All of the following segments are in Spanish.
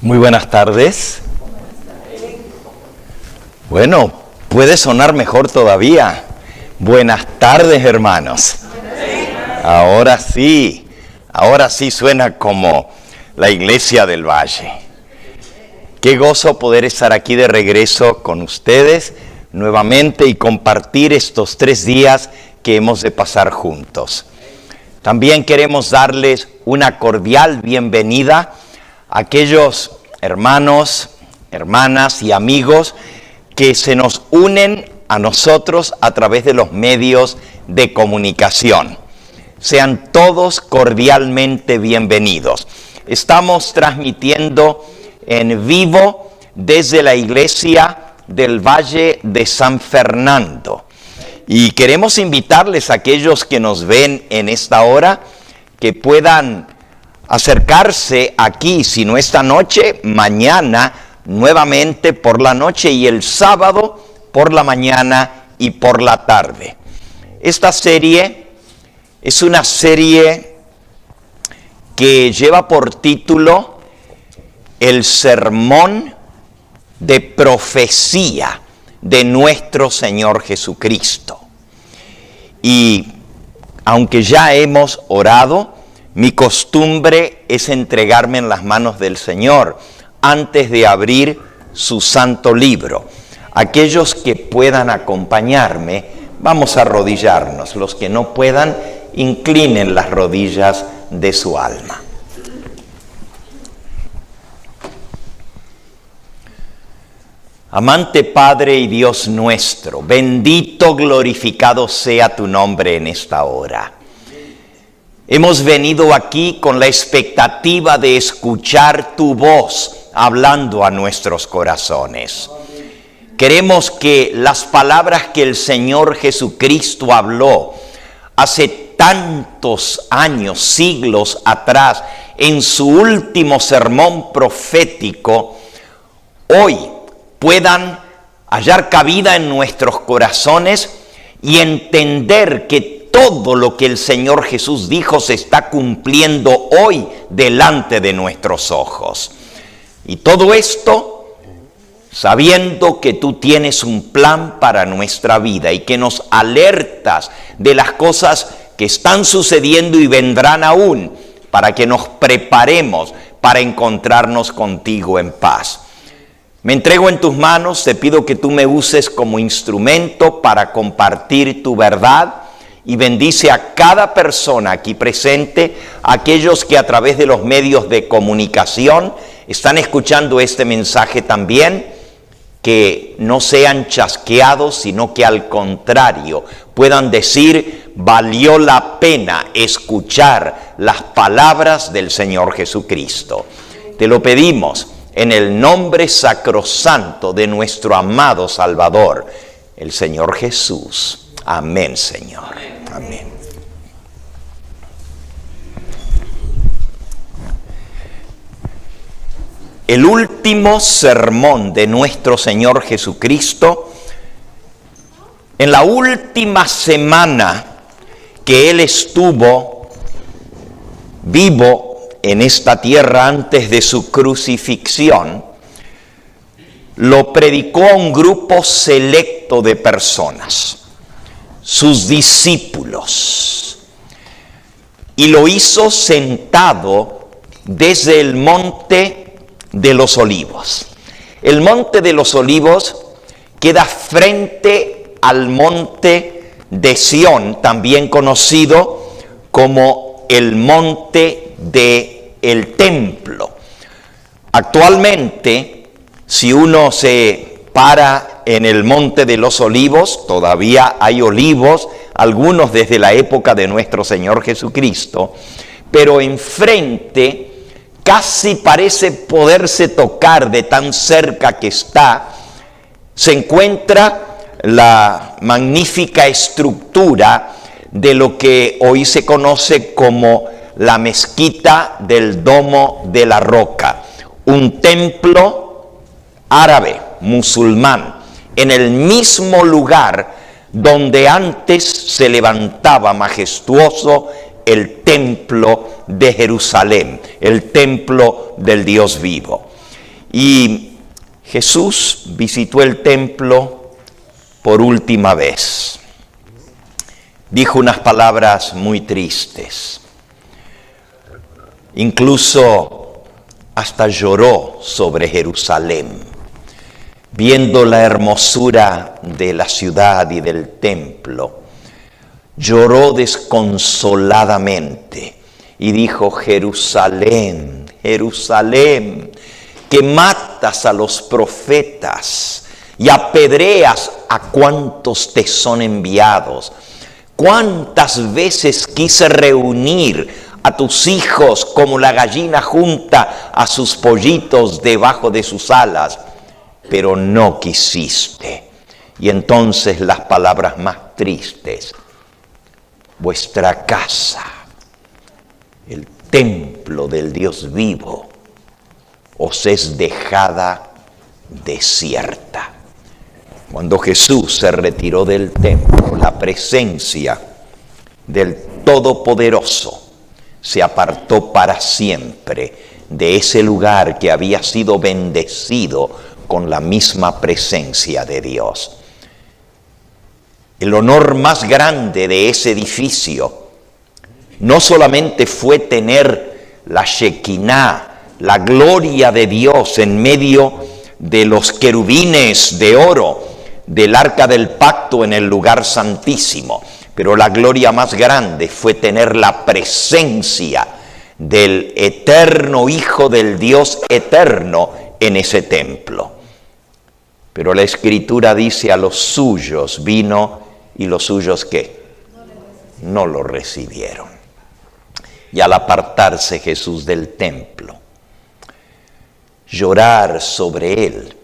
Muy buenas tardes. Bueno, puede sonar mejor todavía. Buenas tardes, hermanos. Ahora sí suena como la iglesia del Valle. Qué gozo poder estar aquí de regreso con ustedes nuevamente y compartir estos 3 días que hemos de pasar juntos. También queremos darles una cordial bienvenida a aquellos hermanos, hermanas y amigos que se nos unen a nosotros a través de los medios de comunicación. Sean todos cordialmente bienvenidos. Estamos transmitiendo en vivo desde la iglesia del Valle de San Fernando. Y queremos invitarles a aquellos que nos ven en esta hora que puedan acercarse aquí, si no esta noche, mañana nuevamente por la noche y el sábado por la mañana y por la tarde. Esta serie es una serie que lleva por título El Sermón de Profecía de nuestro Señor Jesucristo. Y aunque ya hemos orado, mi costumbre es entregarme en las manos del Señor antes de abrir su santo libro. Aquellos que puedan acompañarme, vamos a arrodillarnos. Los que no puedan, inclinen las rodillas de su alma. Amante Padre y Dios nuestro, bendito, glorificado sea tu nombre en esta hora. Hemos venido aquí con la expectativa de escuchar tu voz hablando a nuestros corazones. Queremos que las palabras que el Señor Jesucristo habló hace tantos años, siglos atrás, en su último sermón profético, hoy puedan hallar cabida en nuestros corazones y entender que todo lo que el Señor Jesús dijo se está cumpliendo hoy delante de nuestros ojos. Y todo esto sabiendo que tú tienes un plan para nuestra vida y que nos alertas de las cosas que están sucediendo y vendrán aún, para que nos preparemos para encontrarnos contigo en paz. Me entrego en tus manos, te pido que tú me uses como instrumento para compartir tu verdad y bendice a cada persona aquí presente, a aquellos que a través de los medios de comunicación están escuchando este mensaje también, que no sean chasqueados, sino que al contrario puedan decir, valió la pena escuchar las palabras del Señor Jesucristo. Te lo pedimos en el nombre sacrosanto de nuestro amado Salvador, el Señor Jesús. Amén, Señor. Amén. El último sermón de nuestro Señor Jesucristo, en la última semana que Él estuvo vivo en esta tierra antes de su crucifixión, lo predicó a un grupo selecto de personas, sus discípulos, y lo hizo sentado desde el monte de los Olivos. El monte de los Olivos queda frente al monte de Sión, también conocido como el monte del templo. Actualmente, si uno se para en el monte de los Olivos, todavía hay olivos, algunos desde la época de nuestro Señor Jesucristo, pero enfrente casi parece poderse tocar de tan cerca que está, se encuentra la magnífica estructura de lo que hoy se conoce como la mezquita del Domo de la Roca, un templo árabe, musulmán, en el mismo lugar donde antes se levantaba majestuoso el templo de Jerusalén, el templo del Dios vivo. Y Jesús visitó el templo por última vez. Dijo unas palabras muy tristes. Incluso hasta lloró sobre Jerusalén, viendo la hermosura de la ciudad y del templo. Lloró desconsoladamente y dijo: Jerusalén, Jerusalén, que matas a los profetas y apedreas a cuantos te son enviados. ¿Cuántas veces quise reunir a tus hijos como la gallina junta a sus pollitos debajo de sus alas? Pero no quisiste. Y entonces las palabras más tristes: vuestra casa, el templo del Dios vivo, os es dejada desierta. Cuando Jesús se retiró del templo, la presencia del Todopoderoso se apartó para siempre de ese lugar que había sido bendecido con la misma presencia de Dios. El honor más grande de ese edificio no solamente fue tener la Shekinah, la gloria de Dios en medio de los querubines de oro del arca del pacto en el lugar santísimo, pero la gloria más grande fue tener la presencia del eterno Hijo del Dios eterno en ese templo. Pero la Escritura dice: a los suyos vino, y los suyos ¿qué? No lo recibieron. Y al apartarse Jesús del templo, llorar sobre él,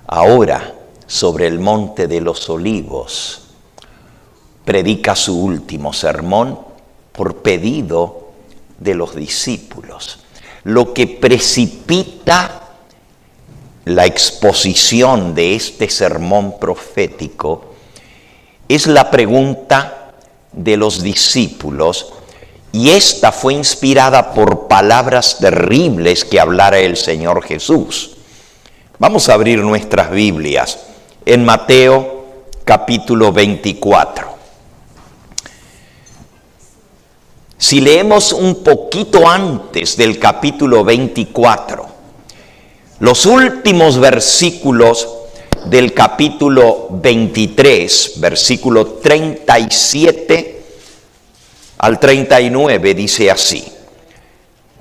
ahora sobre el monte de los olivos, predica su último sermón por pedido de los discípulos, lo que precipita la exposición de este sermón profético es la pregunta de los discípulos, y esta fue inspirada por palabras terribles que hablara el Señor Jesús. Vamos a abrir nuestras Biblias en Mateo capítulo 24. Si leemos un poquito antes del capítulo 24, los últimos versículos del capítulo 23, versículo 37 al 39, dice así.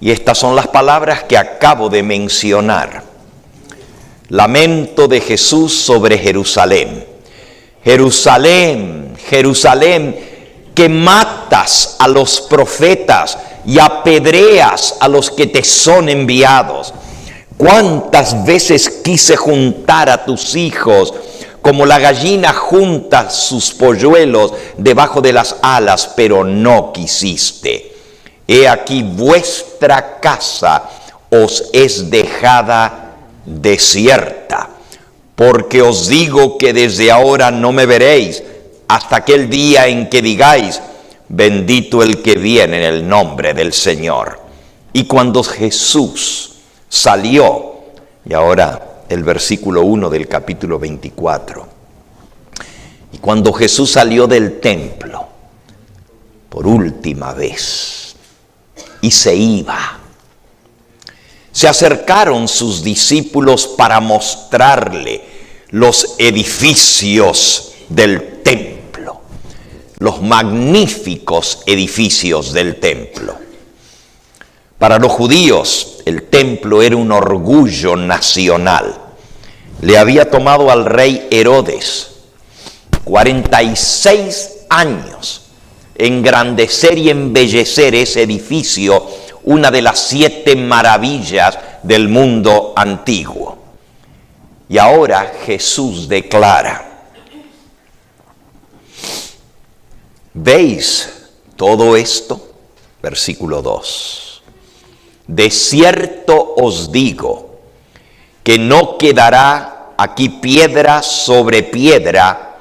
Y estas son las palabras que acabo de mencionar. Lamento de Jesús sobre Jerusalén. Jerusalén, Jerusalén, que matas a los profetas y apedreas a los que te son enviados. ¿Cuántas veces quise juntar a tus hijos como la gallina junta sus polluelos debajo de las alas, pero no quisiste? He aquí vuestra casa os es dejada desierta, porque os digo que desde ahora no me veréis hasta aquel día en que digáis: bendito el que viene en el nombre del Señor. Y cuando Jesús salió, y ahora el versículo 1 del capítulo 24, y cuando Jesús salió del templo por última vez y se iba, se acercaron sus discípulos para mostrarle los edificios del templo, los magníficos edificios del templo. Para los judíos, el templo era un orgullo nacional. Le había tomado al rey Herodes 46 años engrandecer y embellecer ese edificio, una de las 7 maravillas del mundo antiguo. Y ahora Jesús declara: ¿veis todo esto? Versículo 2. De cierto os digo que no quedará aquí piedra sobre piedra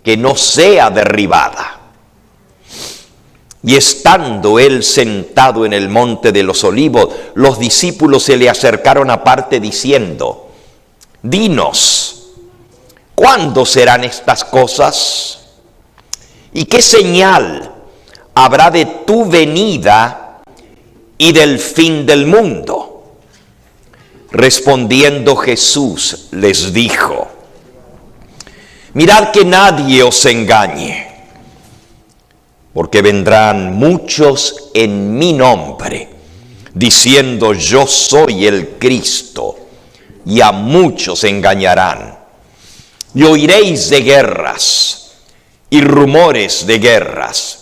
que no sea derribada. Y estando él sentado en el monte de los olivos, los discípulos se le acercaron aparte diciendo: dinos, ¿cuándo serán estas cosas? ¿Y qué señal habrá de tu venida y del fin del mundo? Respondiendo Jesús les dijo: mirad que nadie os engañe, porque vendrán muchos en mi nombre, diciendo yo soy el Cristo, y a muchos engañarán. Y oiréis de guerras y rumores de guerras.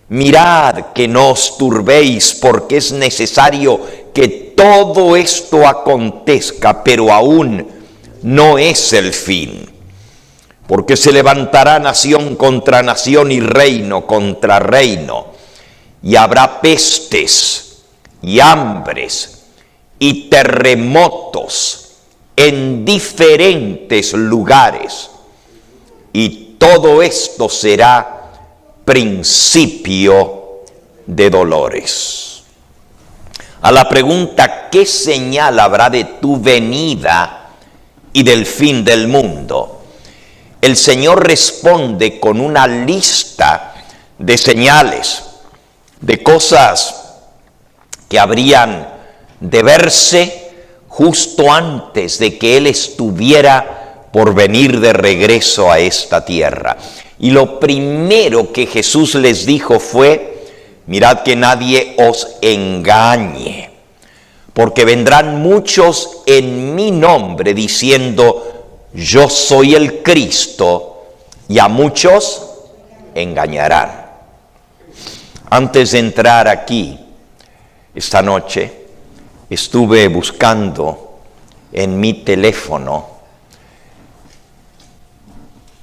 Mirad que no os turbéis, porque es necesario que todo esto acontezca, pero aún no es el fin. Porque se levantará nación contra nación y reino contra reino, y habrá pestes y hambres y terremotos en diferentes lugares, y todo esto será principio de dolores. A la pregunta ¿qué señal habrá de tu venida y del fin del mundo?, el Señor responde con una lista de señales, de cosas que habrían de verse justo antes de que Él estuviera por venir de regreso a esta tierra. Y lo primero que Jesús les dijo fue: mirad que nadie os engañe, porque vendrán muchos en mi nombre diciendo yo soy el Cristo, y a muchos engañarán. Antes de entrar aquí esta noche, estuve buscando en mi teléfono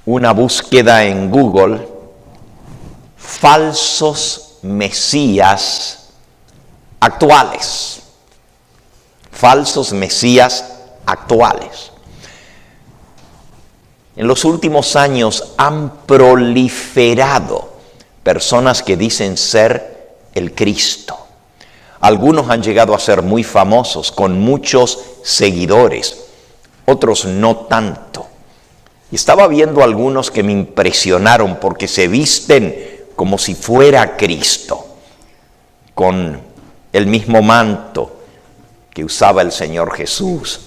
una búsqueda en Google: falsos mesías actuales. Falsos mesías actuales. En los últimos años han proliferado personas que dicen ser el Cristo. Algunos han llegado a ser muy famosos, con muchos seguidores, otros no tanto. Y estaba viendo algunos que me impresionaron porque se visten como si fuera Cristo, con el mismo manto que usaba el Señor Jesús,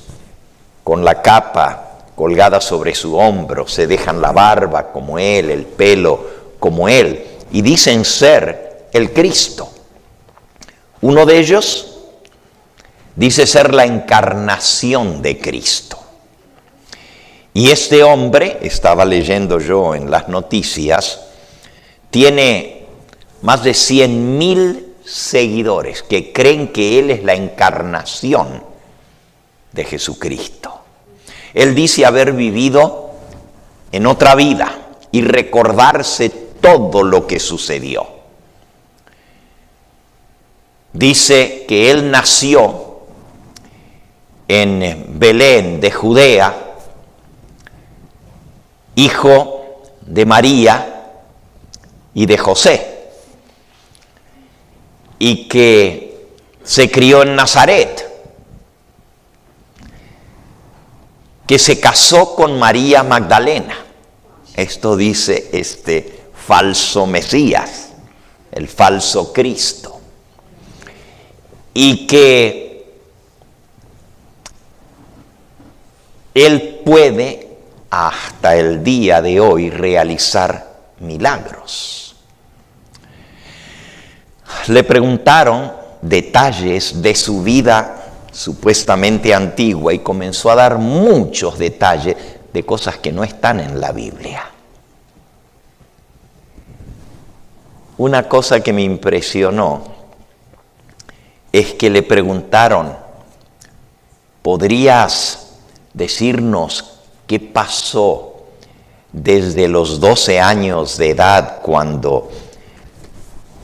con la capa colgada sobre su hombro, se dejan la barba como Él, el pelo como Él, y dicen ser el Cristo. Uno de ellos dice ser la encarnación de Cristo. Y este hombre, estaba leyendo yo en las noticias, tiene más de 100,000 seguidores que creen que Él es la encarnación de Jesucristo. Él dice haber vivido en otra vida y recordarse todo lo que sucedió. Dice que él nació en Belén de Judea, hijo de María y de José, y que se crió en Nazaret, que se casó con María Magdalena. Esto dice este falso Mesías, el falso Cristo. Y que Él puede hasta el día de hoy realizar milagros. Le preguntaron detalles de su vida supuestamente antigua y comenzó a dar muchos detalles de cosas que no están en la Biblia. Una cosa que me impresionó es que le preguntaron: ¿podrías decirnos qué pasó desde los 12 años de edad cuando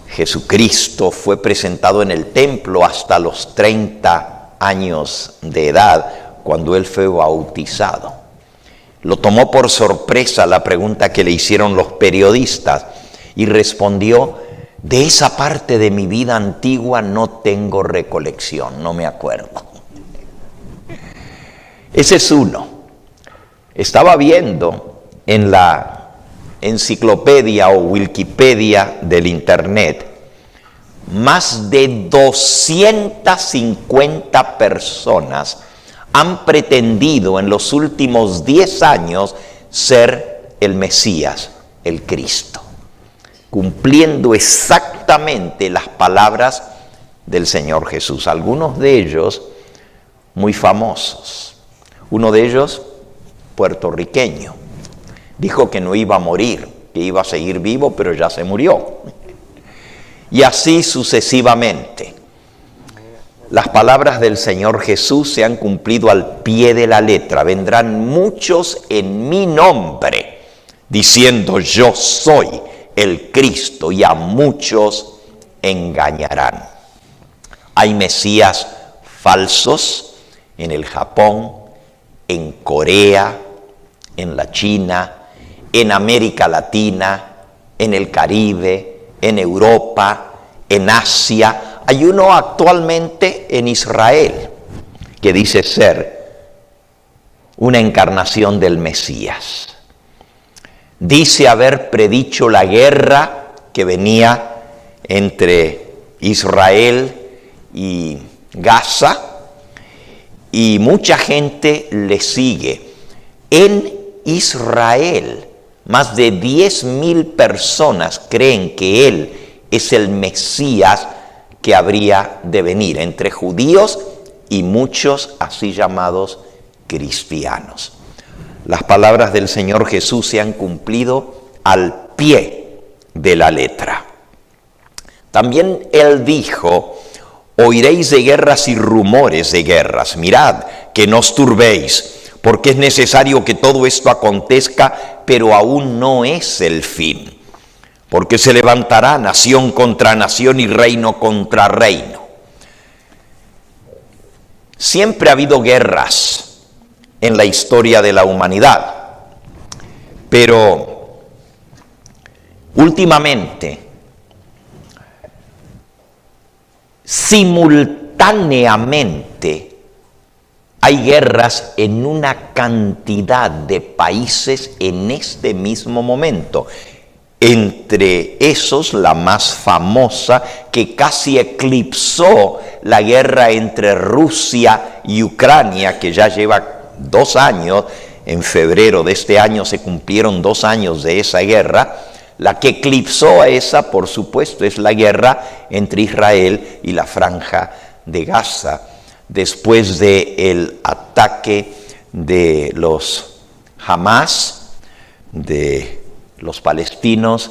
Jesucristo fue presentado en el templo hasta los 30 años de edad cuando Él fue bautizado? Lo tomó por sorpresa la pregunta que le hicieron los periodistas y respondió: De esa parte de mi vida antigua no tengo recolección, no me acuerdo. Ese es uno. Estaba viendo en la enciclopedia o Wikipedia del Internet, más de 250 personas han pretendido en los últimos 10 años ser el Mesías, el Cristo, cumpliendo exactamente las palabras del Señor Jesús. Algunos de ellos muy famosos. Uno de ellos, puertorriqueño, dijo que no iba a morir, que iba a seguir vivo, pero ya se murió. Y así sucesivamente. Las palabras del Señor Jesús se han cumplido al pie de la letra. Vendrán muchos en mi nombre, diciendo yo soy el Cristo, y a muchos engañarán. Hay mesías falsos en el Japón, en Corea, en la China, en América Latina, en el Caribe, en Europa, en Asia. Hay uno actualmente en Israel que dice ser una encarnación del Mesías. Dice haber predicho la guerra que venía entre Israel y Gaza, y mucha gente le sigue. En Israel, más de 10,000 personas creen que él es el Mesías que habría de venir, entre judíos y muchos así llamados cristianos. Las palabras del Señor Jesús se han cumplido al pie de la letra. También Él dijo: oiréis de guerras y rumores de guerras. Mirad, que no os turbéis, porque es necesario que todo esto acontezca, pero aún no es el fin. Porque se levantará nación contra nación y reino contra reino. Siempre ha habido guerras en la historia de la humanidad, pero últimamente, simultáneamente, hay guerras en una cantidad de países en este mismo momento. Entre esos, la más famosa, que casi eclipsó la guerra entre Rusia y Ucrania, que ya lleva 2 años, en febrero de este año se cumplieron 2 años de esa guerra. La que eclipsó a esa, por supuesto, es la guerra entre Israel y la Franja de Gaza, después del ataque de los Hamas, de los palestinos,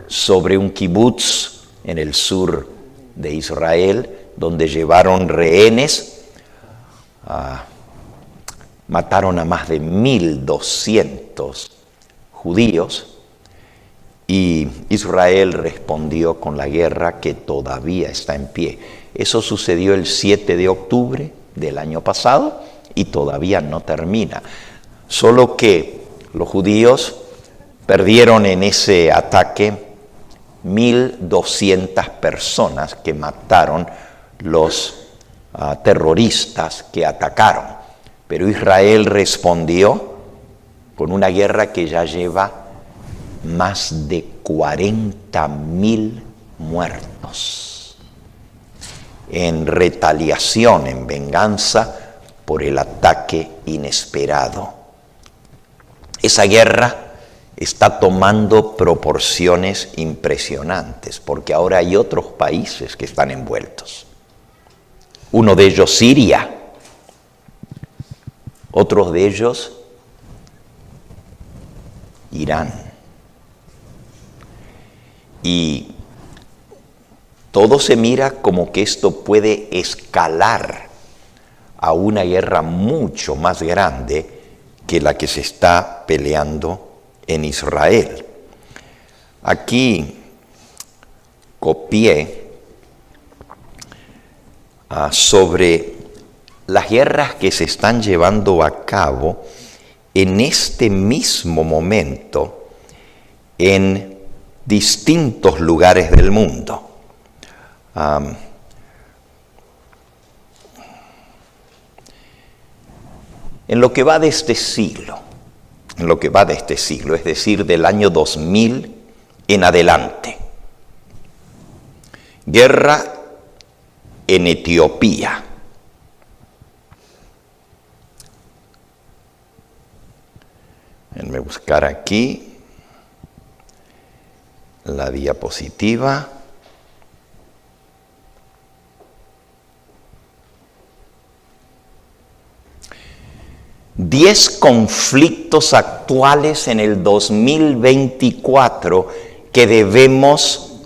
sobre un kibutz en el sur de Israel, donde llevaron rehenes, mataron a más de 1,200 judíos, y Israel respondió con la guerra que todavía está en pie. Eso sucedió el 7 de octubre del año pasado y todavía no termina. Solo que los judíos perdieron en ese ataque 1,200 personas que mataron los terroristas que atacaron. Pero Israel respondió con una guerra que ya lleva más de 40,000 muertos en retaliación, en venganza por el ataque inesperado. Esa guerra está tomando proporciones impresionantes, porque ahora hay otros países que están envueltos. Uno de ellos, Siria. Otros de ellos, Irán. Y todo se mira como que esto puede escalar a una guerra mucho más grande que la que se está peleando en Israel. Aquí copié sobre las guerras que se están llevando a cabo en este mismo momento en distintos lugares del mundo. En lo que va de este siglo, es decir, del año 2000 en adelante, guerra en Etiopía. Déjenme buscar aquí la diapositiva. Diez conflictos actuales en el 2024 que debemos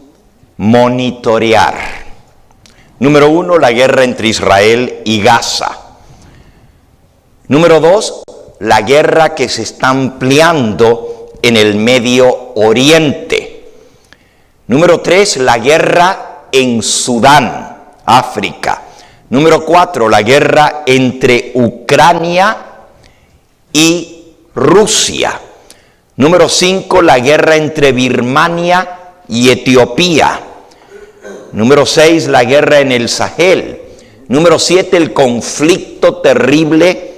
monitorear. Número 1, la guerra entre Israel y Gaza. Número 2, la guerra que se está ampliando en el Medio Oriente. Número 3, la guerra en Sudán, África. Número 4, la guerra entre Ucrania y Rusia. Número 5, la guerra entre Birmania y Etiopía. Número 6, la guerra en el Sahel. Número 7, el conflicto terrible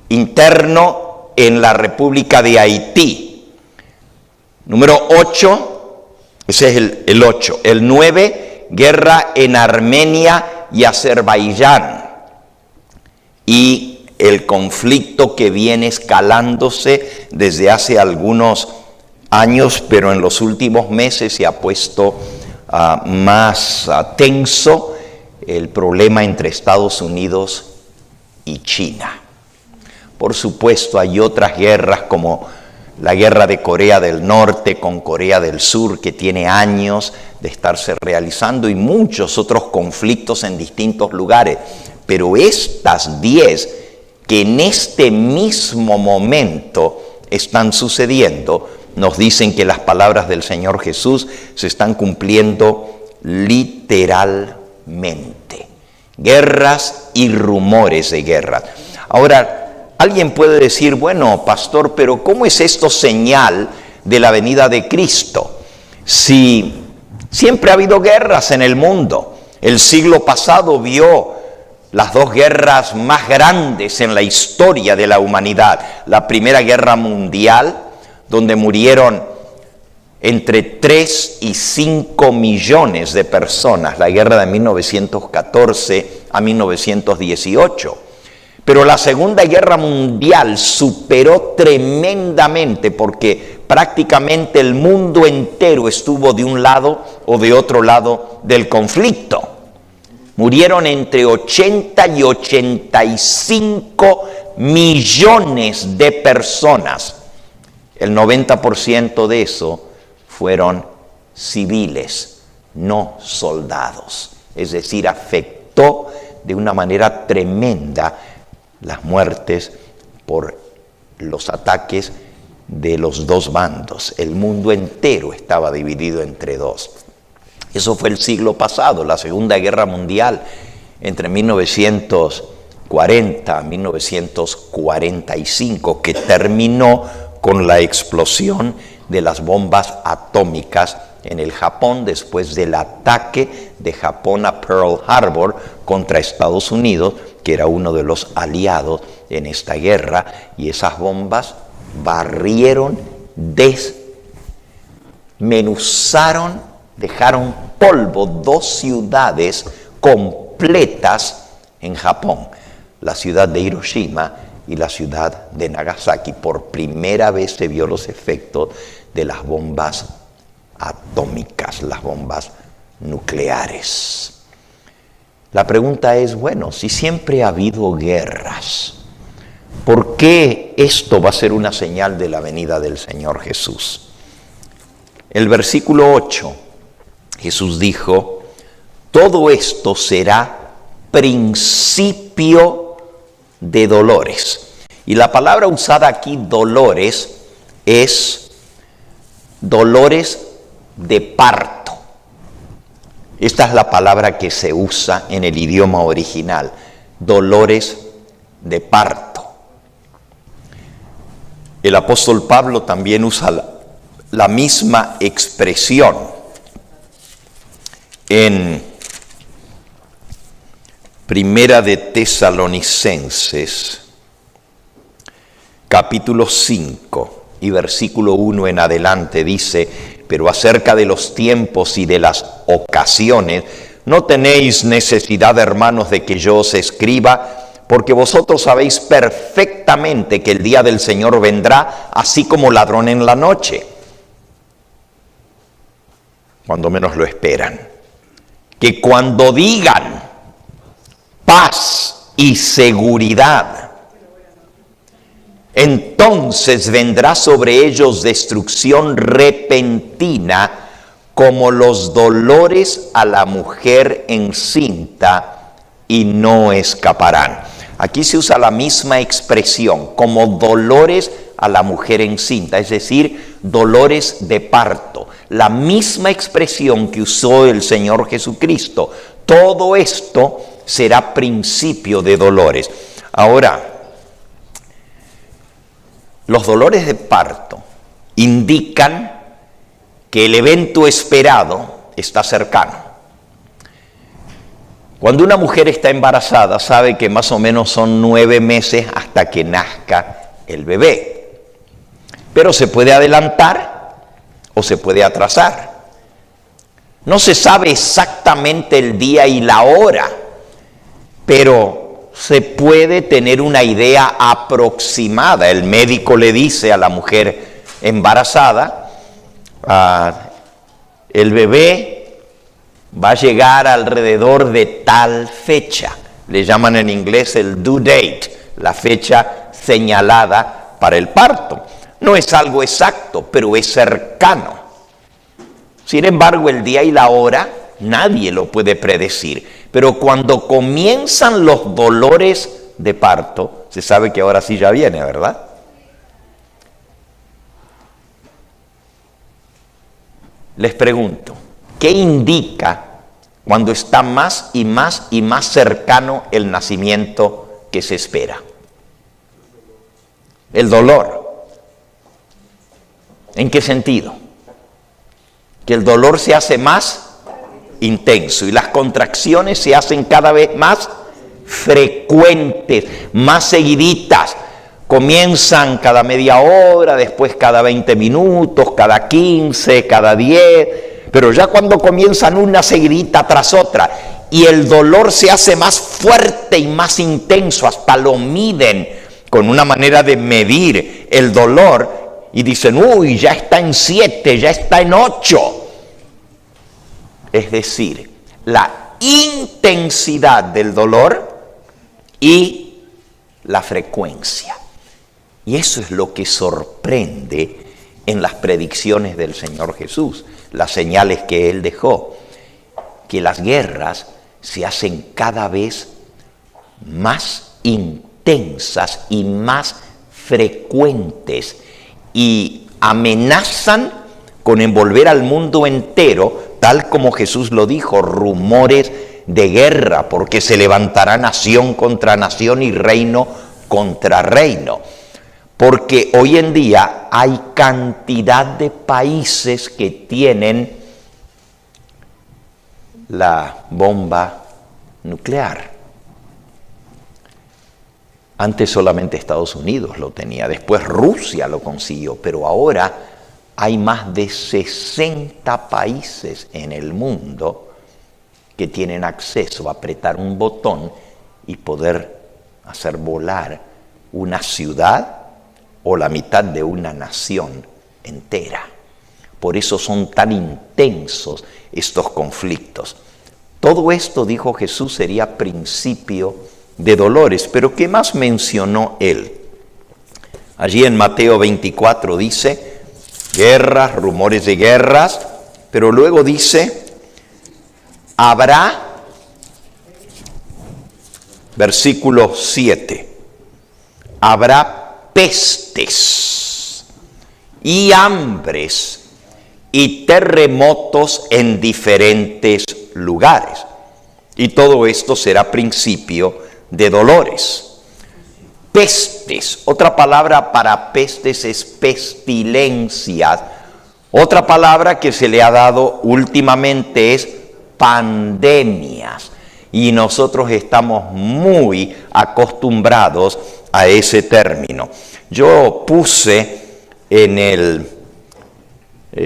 interno en la República de Haití. Número 8, ese es el 8. El 9, guerra en Armenia y Azerbaiyán. Y el conflicto que viene escalándose desde hace algunos años, pero en los últimos meses se ha puesto más tenso, el problema entre Estados Unidos y China. Por supuesto, hay otras guerras como la guerra de Corea del Norte con Corea del Sur, que tiene años de estarse realizando, y muchos otros conflictos en distintos lugares. Pero estas 10 que en este mismo momento están sucediendo, nos dicen que las palabras del Señor Jesús se están cumpliendo literalmente. Guerras y rumores de guerra. Ahora, alguien puede decir, bueno, pastor, pero ¿cómo es esto señal de la venida de Cristo? Si siempre ha habido guerras en el mundo. El siglo pasado vio las dos guerras más grandes en la historia de la humanidad. La Primera Guerra Mundial, donde murieron entre 3 y 5 millones de personas, la guerra de 1914 a 1918. Pero la Segunda Guerra Mundial superó tremendamente, porque prácticamente el mundo entero estuvo de un lado o de otro lado del conflicto. Murieron entre 80 y 85 millones de personas. El 90% de eso fueron civiles, no soldados. Es decir, afectó de una manera tremenda las muertes por los ataques de los dos bandos. El mundo entero estaba dividido entre dos. Eso fue el siglo pasado, la Segunda Guerra Mundial, entre 1940 y 1945, que terminó con la explosión de las bombas atómicas en el Japón, después del ataque de Japón a Pearl Harbor contra Estados Unidos, que era uno de los aliados en esta guerra, y esas bombas barrieron, desmenuzaron, dejaron polvo 2 ciudades completas en Japón, la ciudad de Hiroshima y la ciudad de Nagasaki. Por primera vez se vio los efectos de las bombas atómicas, las bombas nucleares. La pregunta es, bueno, si siempre ha habido guerras, ¿por qué esto va a ser una señal de la venida del Señor Jesús? El versículo 8, Jesús dijo, todo esto será principio de dolores. Y la palabra usada aquí, dolores, es dolores de parto. Esta es la palabra que se usa en el idioma original, dolores de parto. El apóstol Pablo también usa la misma expresión en Primera de Tesalonicenses, capítulo 5 y versículo 1 en adelante dice: pero acerca de los tiempos y de las ocasiones, no tenéis necesidad, hermanos, de que yo os escriba, porque vosotros sabéis perfectamente que el día del Señor vendrá así como ladrón en la noche, cuando menos lo esperan. Que cuando digan paz y seguridad, entonces vendrá sobre ellos destrucción repentina, como los dolores a la mujer encinta, y no escaparán. Aquí se usa la misma expresión, como dolores a la mujer encinta, es decir, dolores de parto. La misma expresión que usó el Señor Jesucristo. Todo esto será principio de dolores. Ahora, los dolores de parto indican que el evento esperado está cercano. Cuando una mujer está embarazada, sabe que más o menos son 9 meses hasta que nazca el bebé. Pero se puede adelantar o se puede atrasar. No se sabe exactamente el día y la hora, pero se puede tener una idea aproximada. El médico le dice a la mujer embarazada: el bebé va a llegar alrededor de tal fecha. Le llaman en inglés el due date, la fecha señalada para el parto. No es algo exacto, pero es cercano. Sin embargo, el día y la hora nadie lo puede predecir. Pero cuando comienzan los dolores de parto, se sabe que ahora sí ya viene, ¿verdad? Les pregunto, ¿qué indica cuando está más y más y más cercano el nacimiento que se espera? El dolor. ¿En qué sentido? Que el dolor se hace más intenso y las contracciones se hacen cada vez más frecuentes, más seguiditas. Comienzan cada media hora, después cada 20 minutos, cada 15, cada 10, pero ya cuando comienzan una seguidita tras otra y el dolor se hace más fuerte y más intenso, hasta lo miden con una manera de medir el dolor y dicen: uy, ya está en 7, ya está en 8. Es decir, la intensidad del dolor y la frecuencia. Y eso es lo que sorprende en las predicciones del Señor Jesús, las señales que Él dejó, que las guerras se hacen cada vez más intensas y más frecuentes y amenazan con envolver al mundo entero, tal como Jesús lo dijo: rumores de guerra, porque se levantará nación contra nación y reino contra reino. Porque hoy en día hay cantidad de países que tienen la bomba nuclear. Antes solamente Estados Unidos lo tenía, después Rusia lo consiguió, pero ahora hay más de 60 países en el mundo que tienen acceso a apretar un botón y poder hacer volar una ciudad o la mitad de una nación entera. Por eso son tan intensos estos conflictos. Todo esto, dijo Jesús, sería principio de dolores. Pero ¿qué más mencionó Él? Allí en Mateo 24 dice: guerras, rumores de guerras, pero luego dice: habrá, versículo 7, habrá pestes y hambres y terremotos en diferentes lugares. Y todo esto será principio de dolores. Pestes, otra palabra para pestes es pestilencias Otra palabra que se le ha dado últimamente es pandemias. Y nosotros estamos muy acostumbrados a ese término. Yo puse en el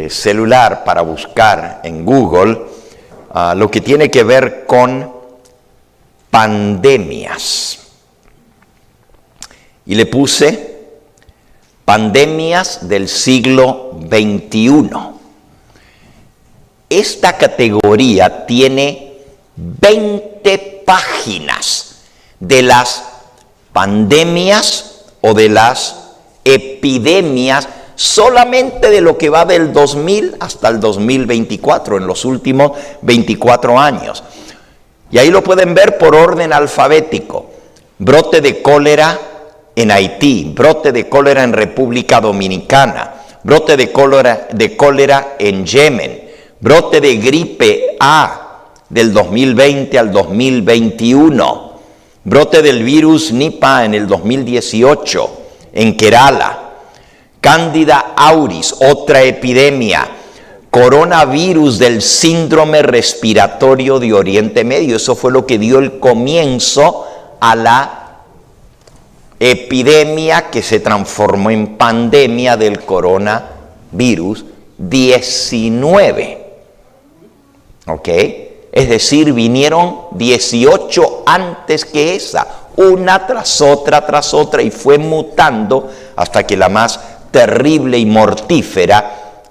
celular para buscar en Google lo que tiene que ver con pandemias. Y le puse pandemias del siglo XXI. Esta categoría tiene 20 páginas de las pandemias o de las epidemias, solamente de lo que va del 2000 hasta el 2024, en los últimos 24 años. Y ahí lo pueden ver por orden alfabético. Brote de cólera en Haití, brote de cólera en República Dominicana, brote de cólera en Yemen, brote de gripe A del 2020 al 2021, brote del virus Nipah en el 2018 en Kerala, Cándida auris, otra epidemia, coronavirus del síndrome respiratorio de Oriente Medio. Eso fue lo que dio el comienzo a la epidemia que se transformó en pandemia del coronavirus 19. ¿Ok? Es decir, vinieron 18 antes que esa, una tras otra, y fue mutando hasta que la más terrible y mortífera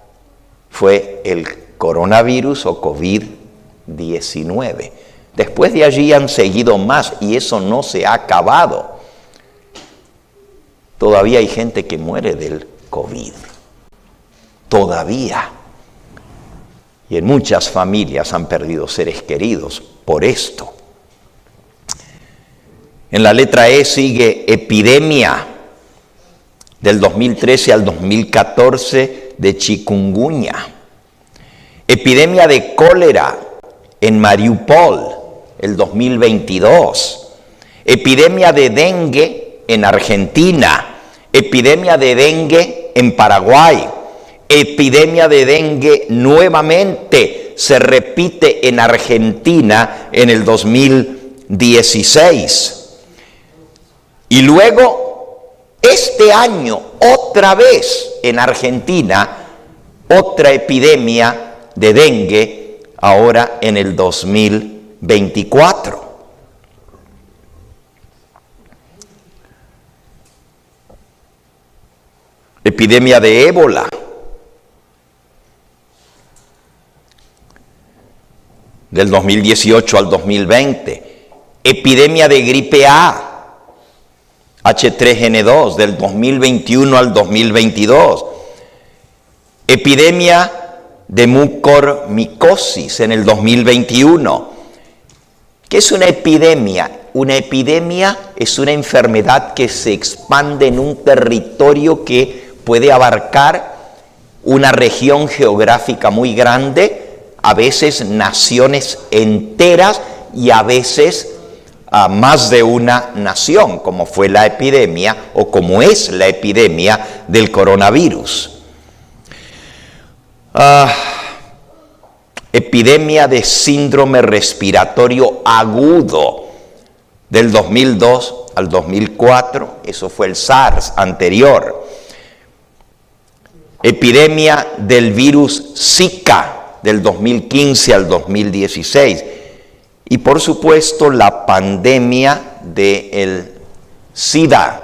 fue el coronavirus o COVID-19. Después de allí han seguido más y eso no se ha acabado. Todavía hay gente que muere del COVID. Todavía. Y en muchas familias han perdido seres queridos por esto. En la letra E sigue epidemia del 2013 al 2014 de chikungunya. Epidemia de cólera en Mariupol, el 2022. Epidemia de dengue en Argentina. Epidemia de dengue en Paraguay. Epidemia de dengue nuevamente se repite en Argentina en el 2016. Y luego, este año, otra vez en Argentina, otra epidemia de dengue, ahora en el 2024. Epidemia de ébola. Del 2018 al 2020. Epidemia de gripe A. H3N2 del 2021 al 2022. Epidemia de mucormicosis en el 2021. ¿Qué es una epidemia? Una epidemia es una enfermedad que se expande en un territorio que puede abarcar una región geográfica muy grande, a veces naciones enteras y a veces más de una nación, como fue la epidemia o como es la epidemia del coronavirus. Epidemia de síndrome respiratorio agudo del 2002 al 2004, eso fue el SARS anterior. Epidemia del virus Zika del 2015 al 2016. Y por supuesto la pandemia del SIDA,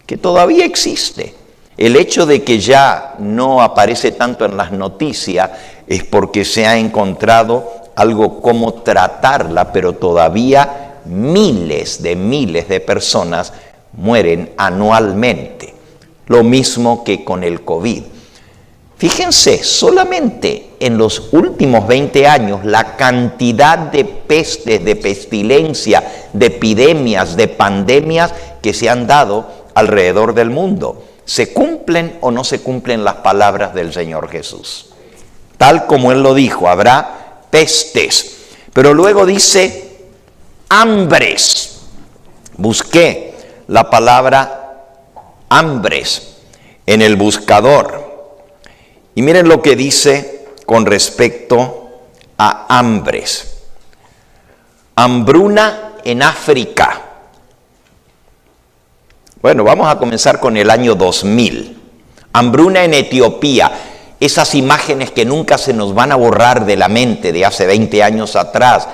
que todavía existe. El hecho de que ya no aparece tanto en las noticias es porque se ha encontrado algo como tratarla, pero todavía miles de personas mueren anualmente. Lo mismo que con el COVID. Fíjense, solamente en los últimos 20 años, la cantidad de pestes, de pestilencia, de epidemias, de pandemias que se han dado alrededor del mundo. ¿Se cumplen o no se cumplen las palabras del Señor Jesús? Tal como Él lo dijo, habrá pestes. Pero luego dice hambres. Busqué la palabra hambres en el buscador. Y miren lo que dice con respecto a hambres. Hambruna en África. Bueno, vamos a comenzar con el año 2000. Hambruna en Etiopía. Esas imágenes que nunca se nos van a borrar de la mente de hace 20 años atrás.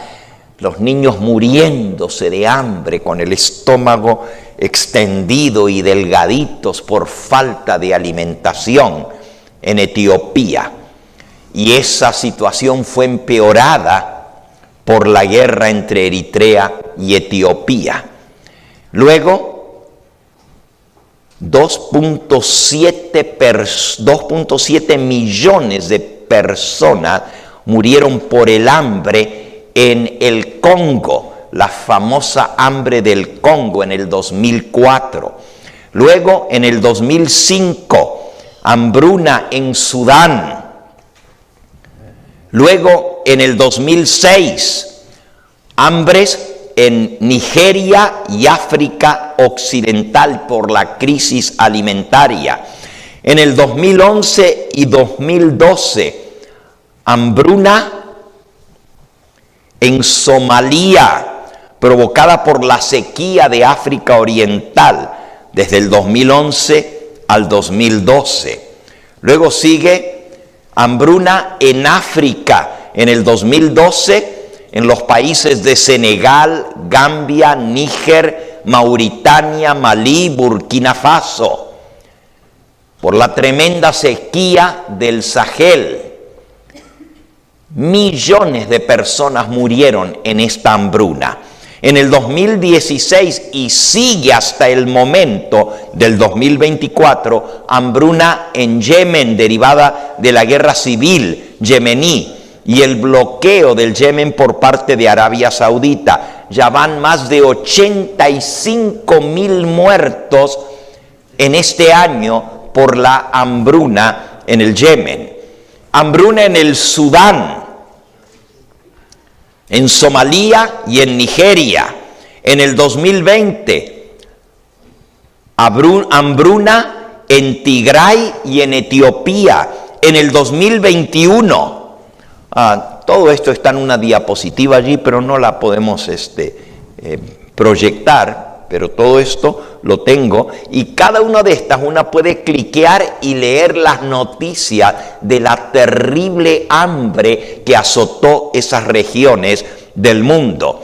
Los niños muriéndose de hambre con el estómago extendido y delgaditos por falta de alimentación en Etiopía. Y esa situación fue empeorada por la guerra entre Eritrea y Etiopía. Luego, 2.7 millones de personas murieron por el hambre en el Congo, la famosa hambre del Congo en el 2004. Luego, en el 2005, hambruna en Sudán. Luego, en el 2006, hambres en Nigeria y África Occidental por la crisis alimentaria. En el 2011 y 2012, hambruna en Somalia, provocada por la sequía de África Oriental, desde el 2011 al 2012. Luego sigue hambruna en África, en el 2012, en los países de Senegal, Gambia, Níger, Mauritania, Malí, Burkina Faso, por la tremenda sequía del Sahel. Millones de personas murieron en esta hambruna. En el 2016 y sigue hasta el momento del 2024, hambruna en Yemen derivada de la guerra civil yemení y el bloqueo del Yemen por parte de Arabia Saudita. Ya van más de 85,000 muertos en este año por la hambruna en el Yemen. Hambruna en el Sudán, en Somalia y en Nigeria. En el 2020, hambruna en Tigray y en Etiopía. En el 2021, todo esto está en una diapositiva allí, pero no la podemos proyectar, pero todo esto lo tengo. Y cada una de estas, una puede cliquear y leer las noticias de la terrible hambre que azotó esas regiones del mundo.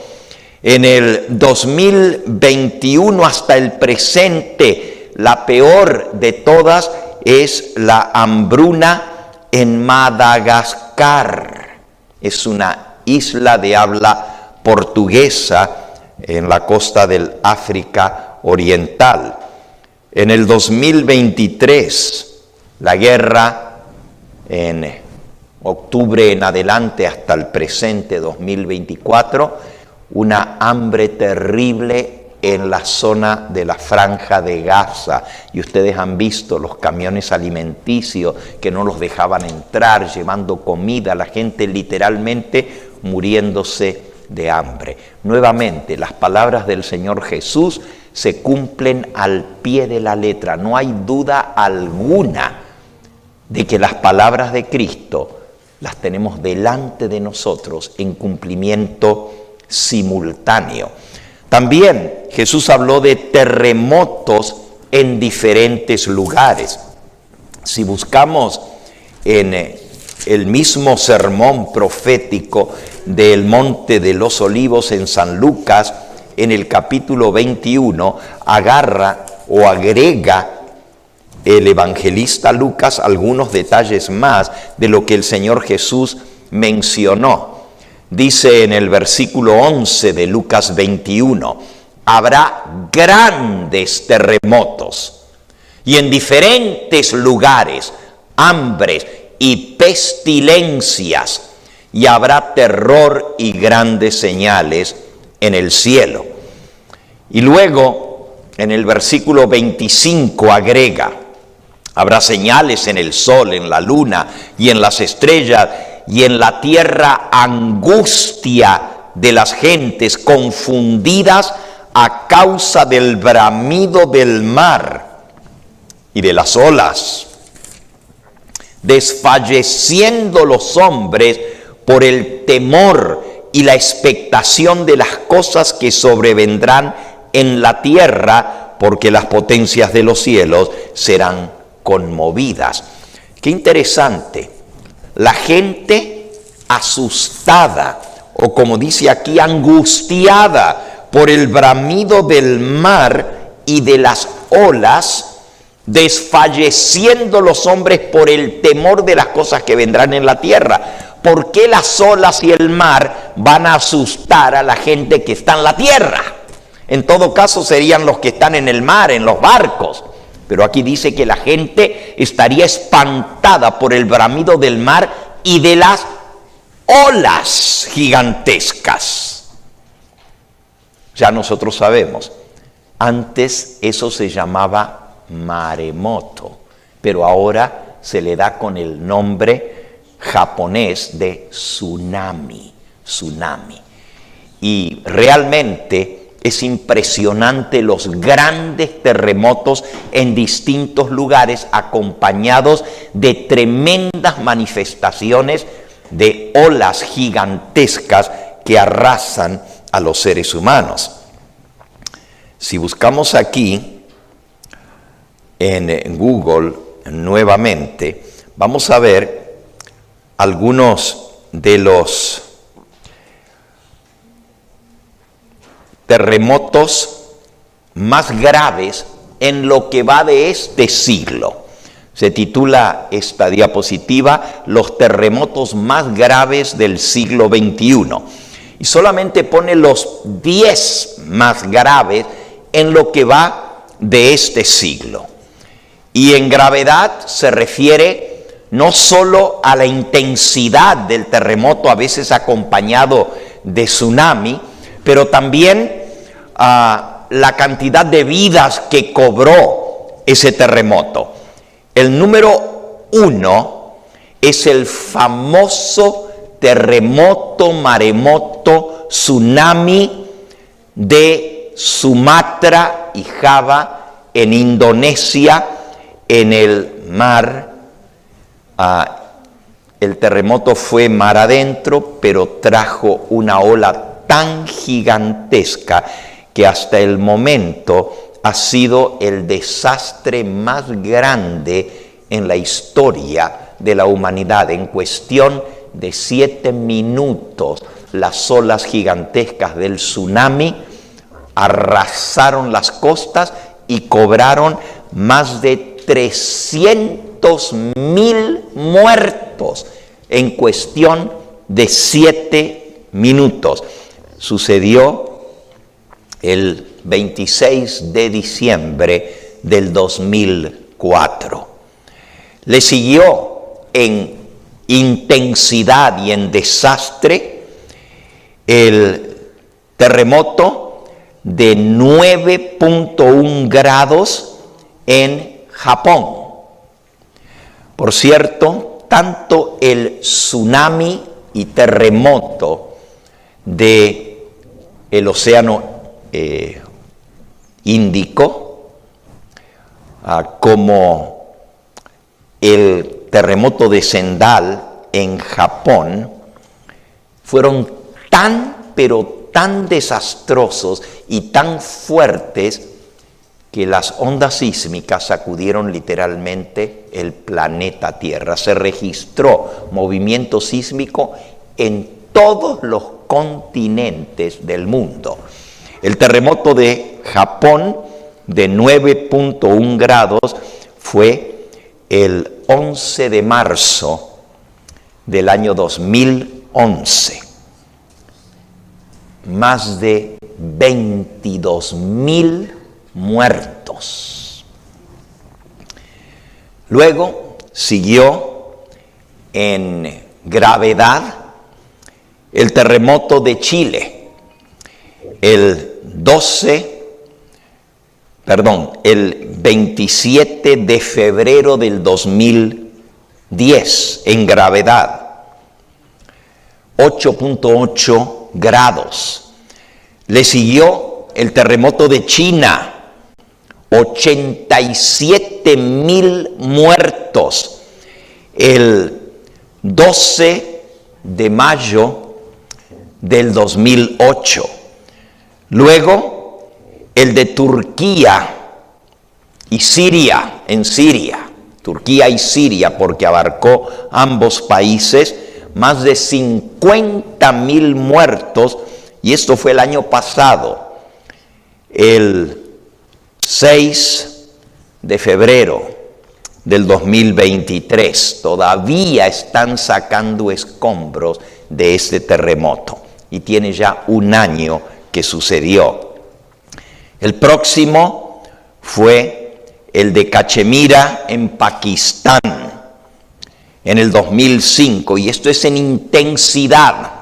En el 2021 hasta el presente, la peor de todas es la hambruna en Madagascar. Es una isla de habla portuguesa en la costa del África Oriental. En el 2023, la guerra en octubre en adelante hasta el presente 2024, una hambre terrible en la zona de la Franja de Gaza. Y ustedes han visto los camiones alimenticios que no los dejaban entrar, llevando comida, la gente literalmente muriéndose de hambre. Nuevamente, las palabras del Señor Jesús se cumplen al pie de la letra. No hay duda alguna de que las palabras de Cristo las tenemos delante de nosotros en cumplimiento simultáneo. También Jesús habló de terremotos en diferentes lugares. Si buscamos en el mismo sermón profético del Monte de los Olivos en San Lucas, en el capítulo 21, agarra o agrega el evangelista Lucas algunos detalles más de lo que el Señor Jesús mencionó. Dice en el versículo 11 de Lucas 21, habrá grandes terremotos y en diferentes lugares hambres y pestilencias, y habrá terror y grandes señales en el cielo. Y luego en el versículo 25 agrega, habrá señales en el sol, en la luna y en las estrellas, y en la tierra angustia de las gentes confundidas a causa del bramido del mar y de las olas. desfalleciendo los hombres por el temor y la expectación de las cosas que sobrevendrán en la tierra, porque las potencias de los cielos serán conmovidas. Qué interesante. La gente asustada, o como dice aquí, angustiada por el bramido del mar y de las olas, desfalleciendo los hombres por el temor de las cosas que vendrán en la tierra. ¿Por qué las olas y el mar van a asustar a la gente que está en la tierra? En todo caso serían los que están en el mar, en los barcos. Pero aquí dice que la gente estaría espantada por el bramido del mar y de las olas gigantescas. Ya nosotros sabemos, antes eso se llamaba maremoto, pero ahora se le da con el nombre japonés de tsunami. Y realmente es impresionante los grandes terremotos en distintos lugares, acompañados de tremendas manifestaciones de olas gigantescas que arrasan a los seres humanos. Si buscamos aquí en Google nuevamente, vamos a ver algunos de los terremotos más graves en lo que va de este siglo. Se titula esta diapositiva Los terremotos más graves del siglo XXI. Y solamente pone los 10 más graves en lo que va de este siglo. Y en gravedad se refiere no solo a la intensidad del terremoto, a veces acompañado de tsunami, pero también a la cantidad de vidas que cobró ese terremoto. El número 1 es el famoso terremoto, maremoto, tsunami de Sumatra y Java en Indonesia, en el mar. El terremoto fue mar adentro, pero trajo una ola tan gigantesca que hasta el momento ha sido el desastre más grande en la historia de la humanidad. En cuestión de 7 minutos, las olas gigantescas del tsunami arrasaron las costas y cobraron más de 300,000 muertos en cuestión de 7 minutos. Sucedió el 26 de diciembre del 2004. Le siguió en intensidad y en desastre el terremoto de 9.1 grados en Japón. Por cierto, tanto el tsunami y terremoto del océano Índico, como el terremoto de Sendai en Japón, fueron pero tan desastrosos y tan fuertes que las ondas sísmicas sacudieron literalmente el planeta Tierra. Se registró movimiento sísmico en todos los continentes del mundo. El terremoto de Japón de 9.1 grados fue el 11 de marzo del año 2011. Más de 22,000 muertos. Luego siguió en gravedad el terremoto de Chile, el 27 de febrero del 2010, en gravedad, 8.8 grados. Le siguió el terremoto de China, 87,000 muertos el 12 de mayo del 2008. Luego, el de Turquía y Siria, en Siria. Turquía y Siria, porque abarcó ambos países, más de 50,000 muertos, y esto fue el año pasado, el 6 de febrero del 2023. Todavía están sacando escombros de este terremoto, y tiene ya un año que sucedió. El próximo fue el de Cachemira en Pakistán, en el 2005, y esto es en intensidad,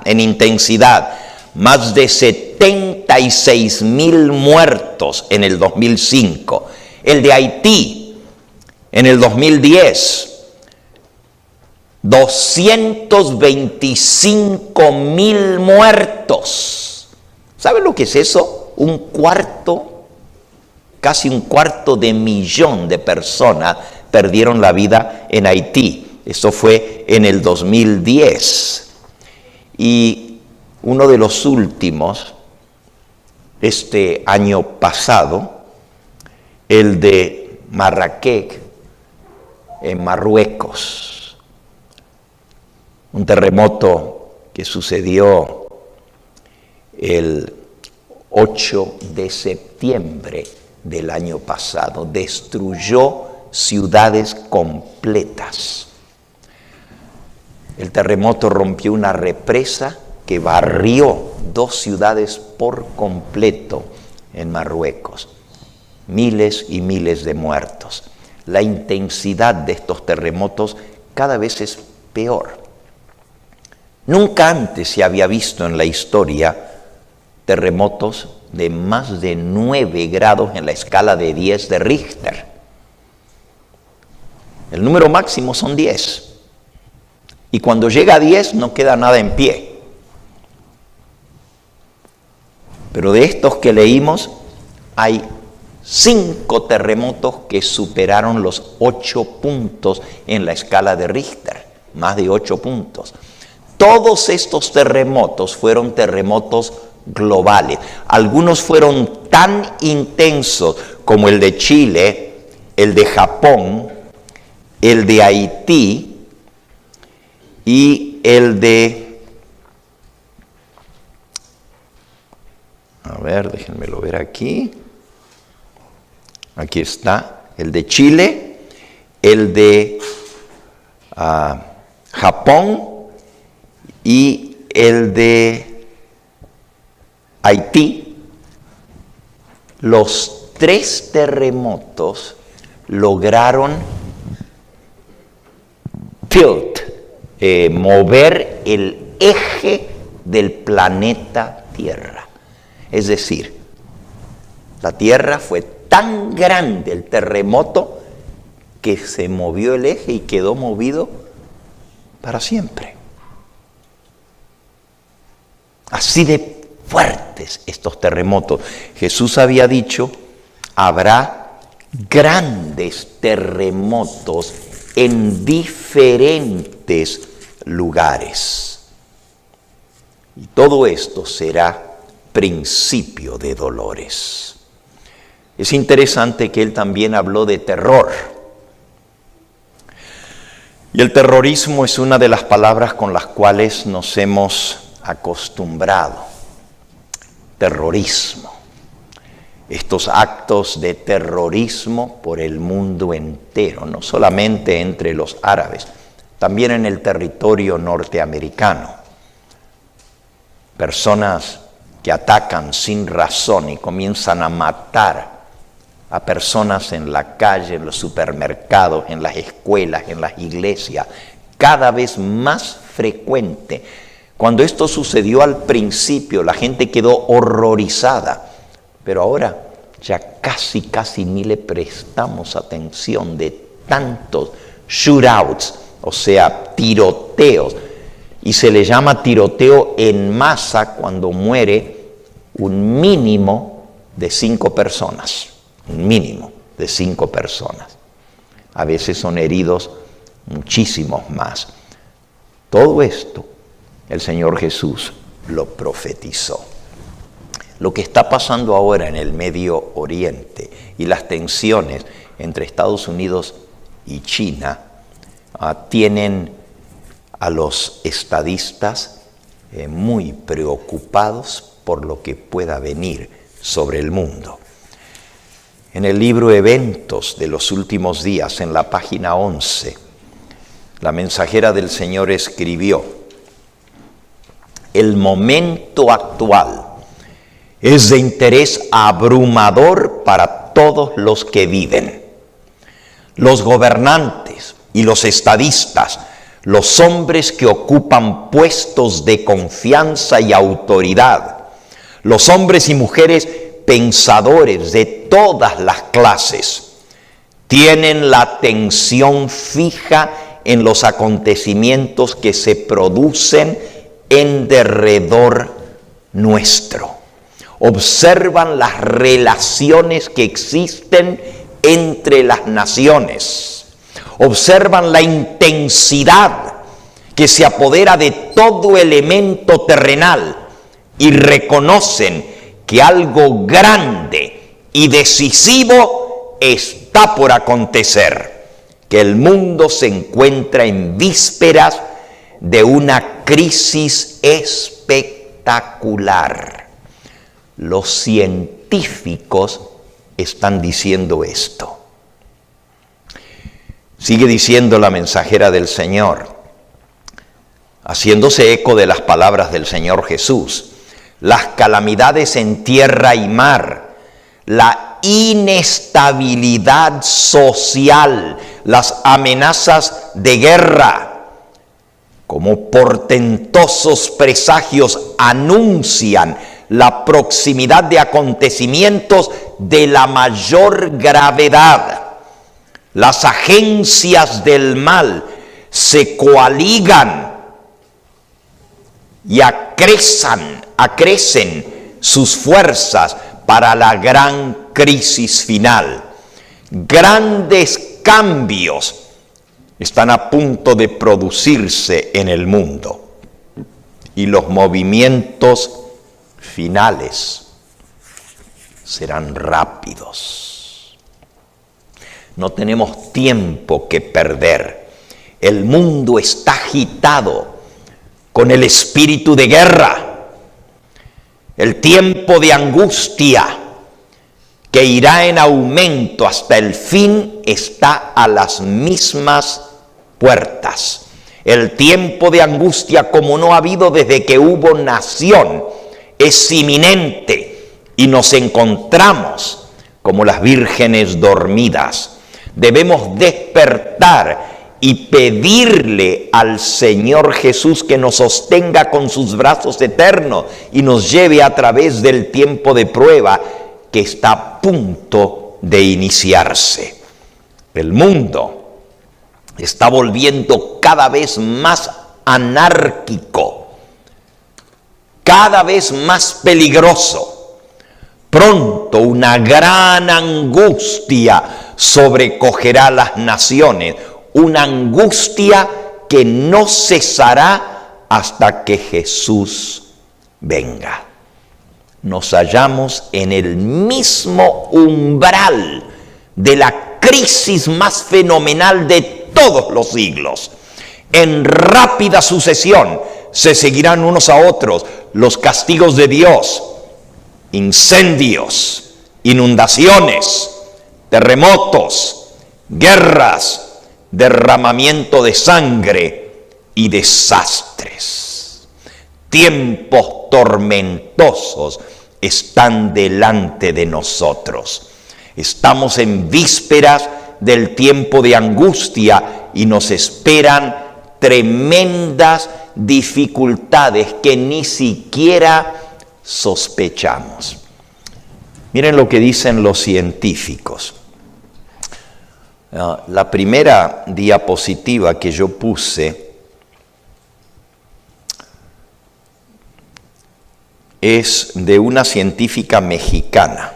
más de 76,000 muertos en el 2005. El de Haití, en el 2010, 225,000 muertos. ¿Saben lo que es eso? Casi un cuarto de millón de personas perdieron la vida en Haití. Esto fue en el 2010. Y uno de los últimos, este año pasado, el de Marrakech, en Marruecos. Un terremoto que sucedió el 8 de septiembre del año pasado. Destruyó ciudades completas. El terremoto rompió una represa que barrió 2 ciudades por completo en Marruecos. Miles y miles de muertos. La intensidad de estos terremotos cada vez es peor. Nunca antes se había visto en la historia terremotos de más de 9 grados en la escala de 10 de Richter. El número máximo son 10. Y cuando llega a 10 no queda nada en pie. Pero de estos que leímos, hay 5 terremotos que superaron los 8 puntos en la escala de Richter. Más de 8 puntos. Todos estos terremotos fueron terremotos globales. Algunos fueron tan intensos como el de Chile, el de Japón, el de Haití y el de... A ver, déjenmelo ver aquí. Aquí está, el de Chile, el de Japón y el de Haití. Los 3 terremotos lograron mover el eje del planeta Tierra. Es decir, la Tierra fue tan grande el terremoto que se movió el eje y quedó movido para siempre. Así de fuertes estos terremotos. Jesús había dicho, habrá grandes terremotos en diferentes lugares. Y todo esto será principio de dolores. Es interesante que él también habló de terror. Y el terrorismo es una de las palabras con las cuales nos hemos acostumbrado. Terrorismo. Estos actos de terrorismo por el mundo entero, no solamente entre los árabes, también en el territorio norteamericano. Personas que atacan sin razón y comienzan a matar a personas en la calle, en los supermercados, en las escuelas, en las iglesias, cada vez más frecuente. Cuando esto sucedió al principio, la gente quedó horrorizada, pero ahora ya casi ni le prestamos atención de tantos shootouts, o sea, tiroteos, y se le llama tiroteo en masa cuando muere un mínimo de 5 personas. Un mínimo de 5 personas. A veces son heridos muchísimos más. Todo esto el Señor Jesús lo profetizó. Lo que está pasando ahora en el Medio Oriente y las tensiones entre Estados Unidos y China tienen a los estadistas muy preocupados por lo que pueda venir sobre el mundo. En el libro Eventos de los Últimos Días, en la página 11, la mensajera del Señor escribió: el momento actual es de interés abrumador para todos los que viven. Los gobernantes y los estadistas, los hombres que ocupan puestos de confianza y autoridad, los hombres y mujeres pensadores de todas las clases, tienen la atención fija en los acontecimientos que se producen en derredor nuestro. Observan las relaciones que existen entre las naciones. Observan la intensidad que se apodera de todo elemento terrenal y reconocen que algo grande y decisivo está por acontecer, que el mundo se encuentra en vísperas de una crisis espectacular. Los científicos están diciendo esto. Sigue diciendo la mensajera del Señor, haciéndose eco de las palabras del Señor Jesús: las calamidades en tierra y mar, la inestabilidad social, las amenazas de guerra, como portentosos presagios anuncian la proximidad de acontecimientos de la mayor gravedad. Las agencias del mal se coaligan y acrecen sus fuerzas para la gran crisis final. Grandes cambios están a punto de producirse en el mundo y los movimientos finales serán rápidos. No tenemos tiempo que perder. El mundo está agitado con el espíritu de guerra. El tiempo de angustia, que irá en aumento hasta el fin, está a las mismas puertas. El tiempo de angustia, como no ha habido desde que hubo nación, es inminente y nos encontramos como las vírgenes dormidas. Debemos despertar y pedirle al Señor Jesús que nos sostenga con sus brazos eternos y nos lleve a través del tiempo de prueba que está a punto de iniciarse. El mundo está volviendo cada vez más anárquico, cada vez más peligroso. Pronto una gran angustia sobrecogerá a las naciones, una angustia que no cesará hasta que Jesús venga. Nos hallamos en el mismo umbral de la crisis más fenomenal de todos los siglos. En rápida sucesión se seguirán unos a otros los castigos de Dios: incendios, inundaciones, terremotos, guerras, derramamiento de sangre y desastres. Tiempos tormentosos están delante de nosotros. Estamos en vísperas del tiempo de angustia y nos esperan tremendas dificultades que ni siquiera sospechamos. Miren lo que dicen los científicos. La primera diapositiva que yo puse es de una científica mexicana.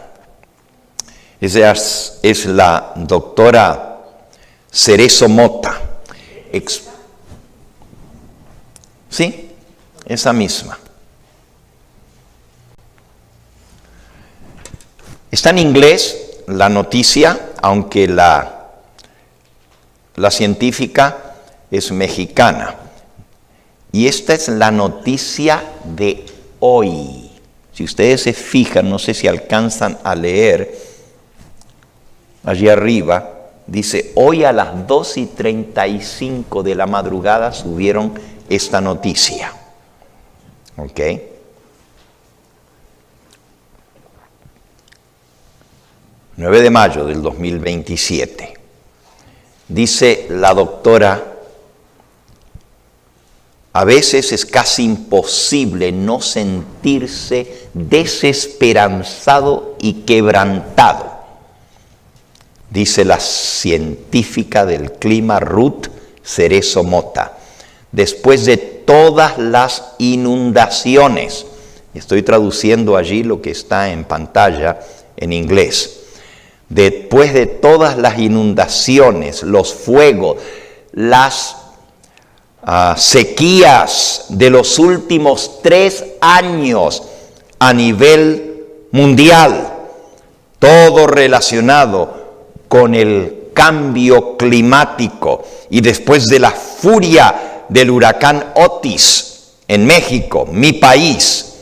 Ella es la doctora Cerezo Mota. Sí, esa misma. Está en inglés la noticia, aunque la científica es mexicana. Y esta es la noticia de hoy. Si ustedes se fijan, no sé si alcanzan a leer, allí arriba, dice, hoy a las 2:35 de la madrugada subieron esta noticia. ¿Ok? 9 de mayo del 2027. Dice la doctora, a veces es casi imposible no sentirse desesperanzado y quebrantado, dice la científica del clima Ruth Cerezo Mota, después de todas las inundaciones. Estoy traduciendo allí lo que está en pantalla en inglés. Después de todas las inundaciones, los fuegos, las sequías de los últimos 3 años a nivel mundial, todo relacionado con el cambio climático, y después de la furia del huracán Otis en México, mi país,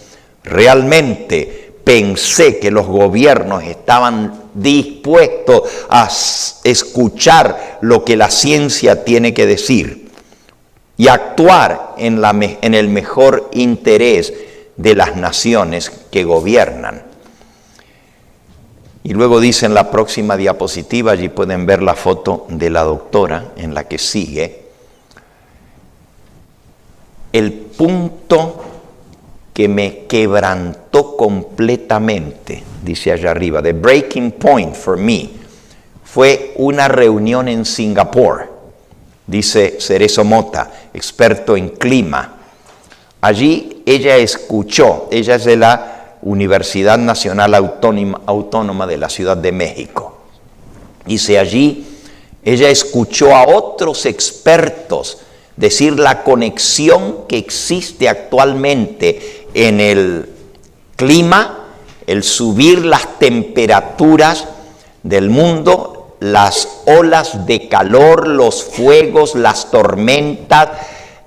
realmente pensé que los gobiernos estaban dispuestos a escuchar lo que la ciencia tiene que decir y actuar en el mejor interés de las naciones que gobiernan. Y luego dice en la próxima diapositiva, allí pueden ver la foto de la doctora en la que sigue, el punto que me quebrantó completamente, dice allá arriba, the breaking point for me, fue una reunión en Singapur. Dice Cerezo Mota, experto en clima. Allí ella escuchó, ella es de la Universidad Nacional Autónoma de la Ciudad de México. Dice allí, ella escuchó a otros expertos decir la conexión que existe actualmente en el clima, el subir las temperaturas del mundo, las olas de calor, los fuegos, las tormentas,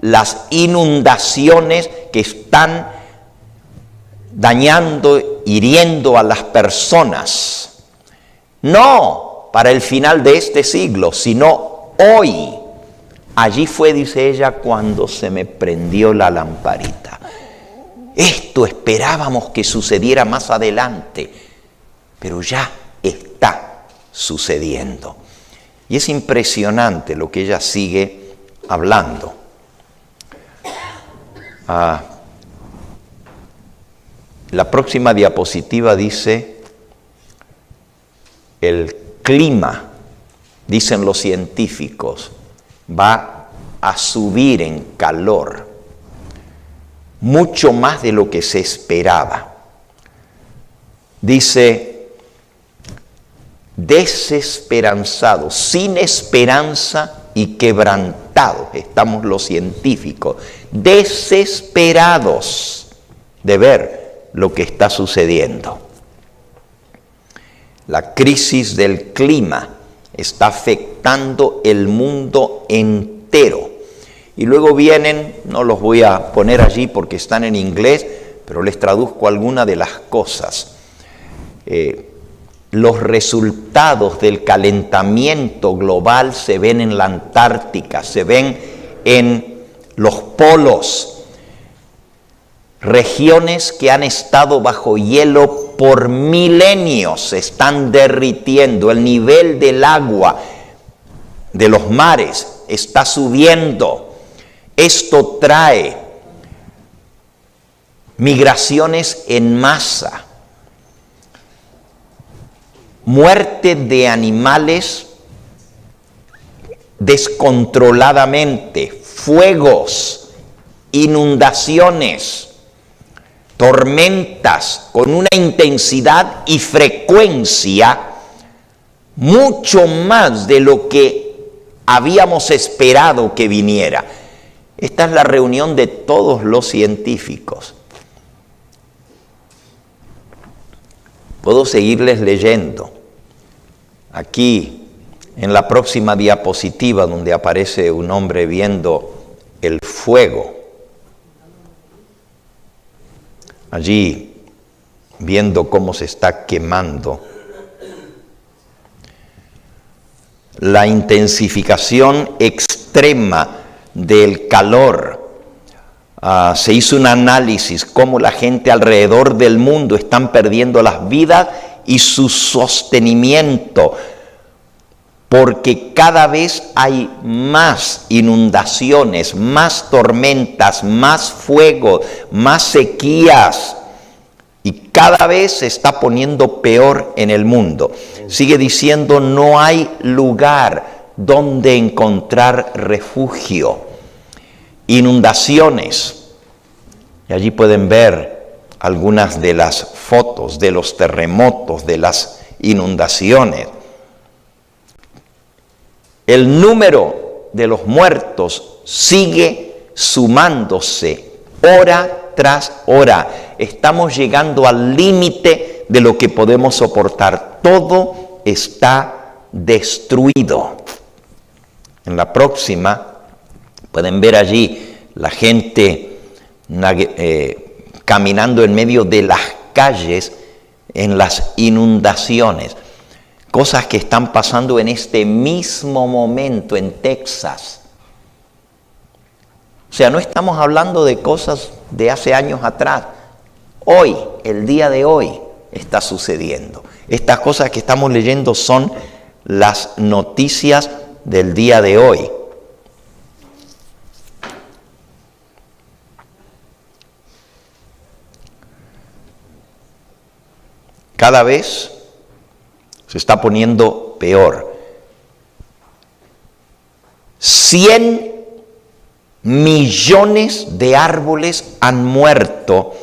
las inundaciones que están dañando, hiriendo a las personas. No para el final de este siglo, sino hoy. Allí fue, dice ella, cuando se me prendió la lamparita. Esto esperábamos que sucediera más adelante, pero ya está sucediendo. Y es impresionante lo que ella sigue hablando. La próxima diapositiva dice, el clima, dicen los científicos, va a subir en calor, mucho más de lo que se esperaba. Dice, desesperanzados, sin esperanza y quebrantados estamos los científicos, desesperados de ver lo que está sucediendo. La crisis del clima está afectando el mundo entero. Y luego vienen, no los voy a poner allí porque están en inglés, pero les traduzco algunas de las cosas. Los resultados del calentamiento global se ven en la Antártica, se ven en los polos, regiones que han estado bajo hielo por milenios se están derritiendo, el nivel del agua de los mares está subiendo. Esto trae migraciones en masa, muerte de animales descontroladamente, fuegos, inundaciones, tormentas con una intensidad y frecuencia mucho más de lo que habíamos esperado que viniera. Esta es la reunión de todos los científicos. Puedo seguirles leyendo. Aquí, en la próxima diapositiva, donde aparece un hombre viendo el fuego, allí viendo cómo se está quemando, la intensificación extrema del calor. Se hizo un análisis cómo la gente alrededor del mundo están perdiendo las vidas y su sostenimiento, porque cada vez hay más inundaciones, más tormentas, más fuego, más sequías, y cada vez se está poniendo peor en el mundo. Sigue diciendo, no hay lugar donde encontrar refugio. Inundaciones. Y allí pueden ver algunas de las fotos de los terremotos, de las inundaciones. El número de los muertos sigue sumándose hora tras hora. Estamos llegando al límite de lo que podemos soportar. Todo está destruido. En la próxima pueden ver allí la gente caminando en medio de las calles en las inundaciones. Cosas que están pasando en este mismo momento en Texas. O sea, no estamos hablando de cosas de hace años atrás. Hoy, el día de hoy, está sucediendo. Estas cosas que estamos leyendo son las noticias del día de hoy. Cada vez se está poniendo peor. 100 millones de árboles han muerto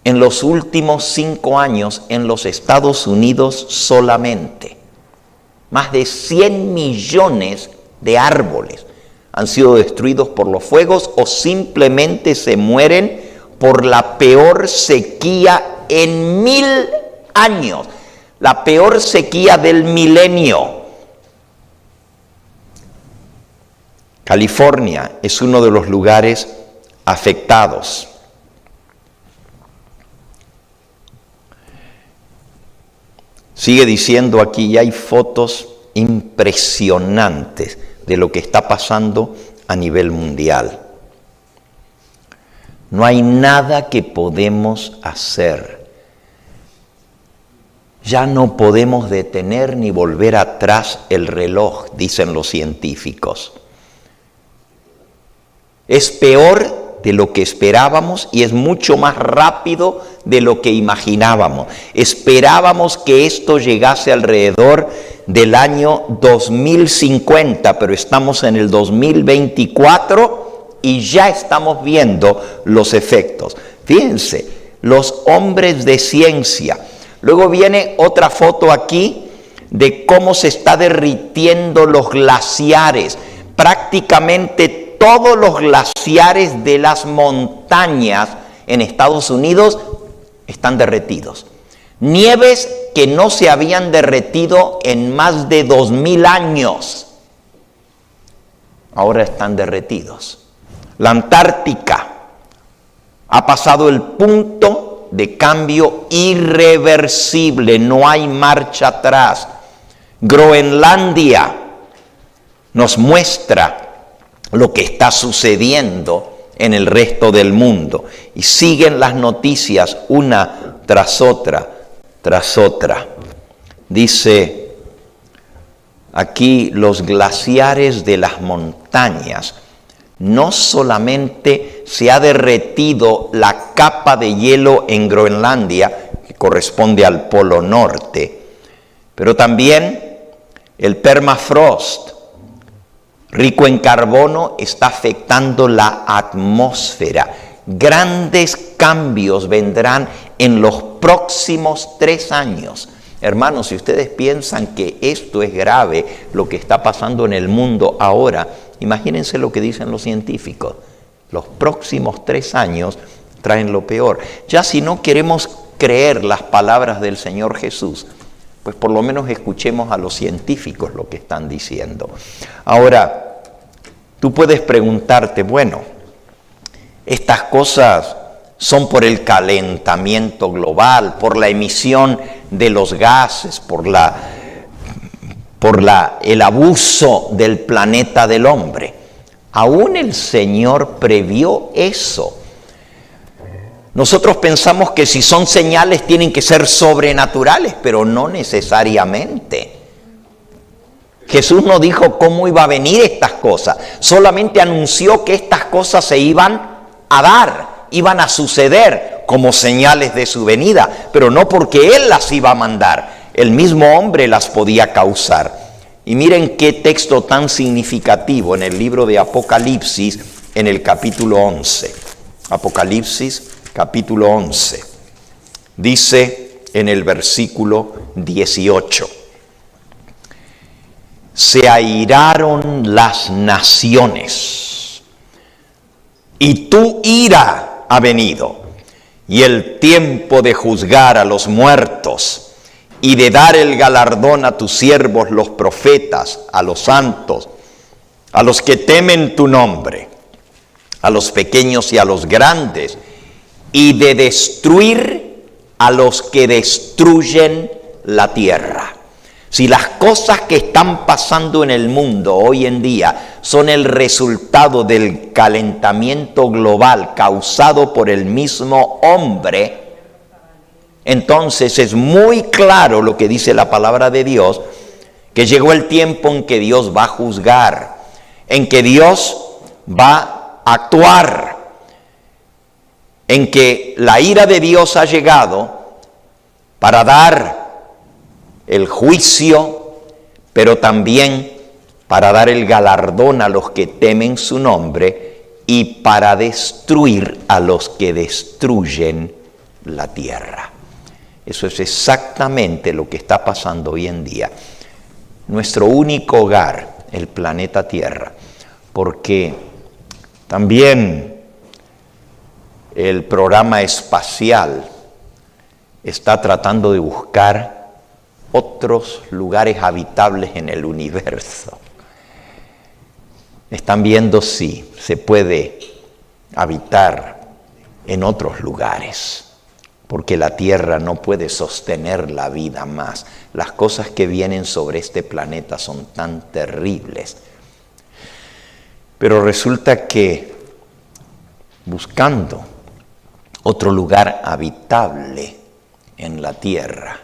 en los últimos 5 años en los Estados Unidos solamente. Más de 100 millones de árboles han sido destruidos por los fuegos o simplemente se mueren por la peor sequía en 1000 años. La peor sequía del milenio. California es uno de los lugares afectados. Sigue diciendo aquí, y hay fotos impresionantes de lo que está pasando a nivel mundial. No hay nada que podemos hacer. Ya no podemos detener ni volver atrás el reloj, dicen los científicos. Es peor de lo que esperábamos y es mucho más rápido de lo que imaginábamos. Esperábamos que esto llegase alrededor del año 2050, pero estamos en el 2024 y ya estamos viendo los efectos. Fíjense, los hombres de ciencia. Luego viene otra foto aquí de cómo se está derritiendo los glaciares. Prácticamente todos los glaciares de las montañas en Estados Unidos están derretidos. Nieves que no se habían derretido en más de 2000 años, ahora están derretidos. La Antártica ha pasado el punto de cambio irreversible, no hay marcha atrás. Groenlandia nos muestra lo que está sucediendo en el resto del mundo. Y siguen las noticias una tras otra, tras otra. Dice aquí, los glaciares de las montañas, no solamente se ha derretido la capa de hielo en Groenlandia, que corresponde al Polo Norte, pero también el permafrost, rico en carbono, está afectando la atmósfera. Grandes cambios vendrán en los próximos 3 años. Hermanos, si ustedes piensan que esto es grave, lo que está pasando en el mundo ahora, imagínense lo que dicen los científicos. Los próximos 3 años traen lo peor. Ya si no queremos creer las palabras del Señor Jesús, pues por lo menos escuchemos a los científicos lo que están diciendo. Ahora, tú puedes preguntarte, bueno, estas cosas son por el calentamiento global, por la emisión de los gases, por el abuso del planeta del hombre. Aún el Señor previó eso. Nosotros pensamos que si son señales tienen que ser sobrenaturales, pero no necesariamente. Jesús no dijo cómo iba a venir estas cosas, solamente anunció que estas cosas se iban a dar, iban a suceder como señales de su venida, pero no porque Él las iba a mandar, el mismo hombre las podía causar. Y miren qué texto tan significativo en el libro de Apocalipsis, en el capítulo 11. Apocalipsis, capítulo 11. Dice en el versículo 18. Se airaron las naciones, y tu ira ha venido, y el tiempo de juzgar a los muertos, y de dar el galardón a tus siervos los profetas, a los santos, a los que temen tu nombre, a los pequeños y a los grandes, y de destruir a los que destruyen la tierra. Si las cosas que están pasando en el mundo hoy en día son el resultado del calentamiento global causado por el mismo hombre, entonces es muy claro lo que dice la palabra de Dios, que llegó el tiempo en que Dios va a juzgar, en que Dios va a actuar, en que la ira de Dios ha llegado para dar el juicio, pero también para dar el galardón a los que temen su nombre y para destruir a los que destruyen la tierra. Eso es exactamente lo que está pasando hoy en día. Nuestro único hogar, el planeta Tierra, porque también el programa espacial está tratando de buscar otros lugares habitables en el universo. Están viendo si se puede habitar en otros lugares, porque la Tierra no puede sostener la vida más. Las cosas que vienen sobre este planeta son tan terribles. Pero resulta que buscando otro lugar habitable en la Tierra,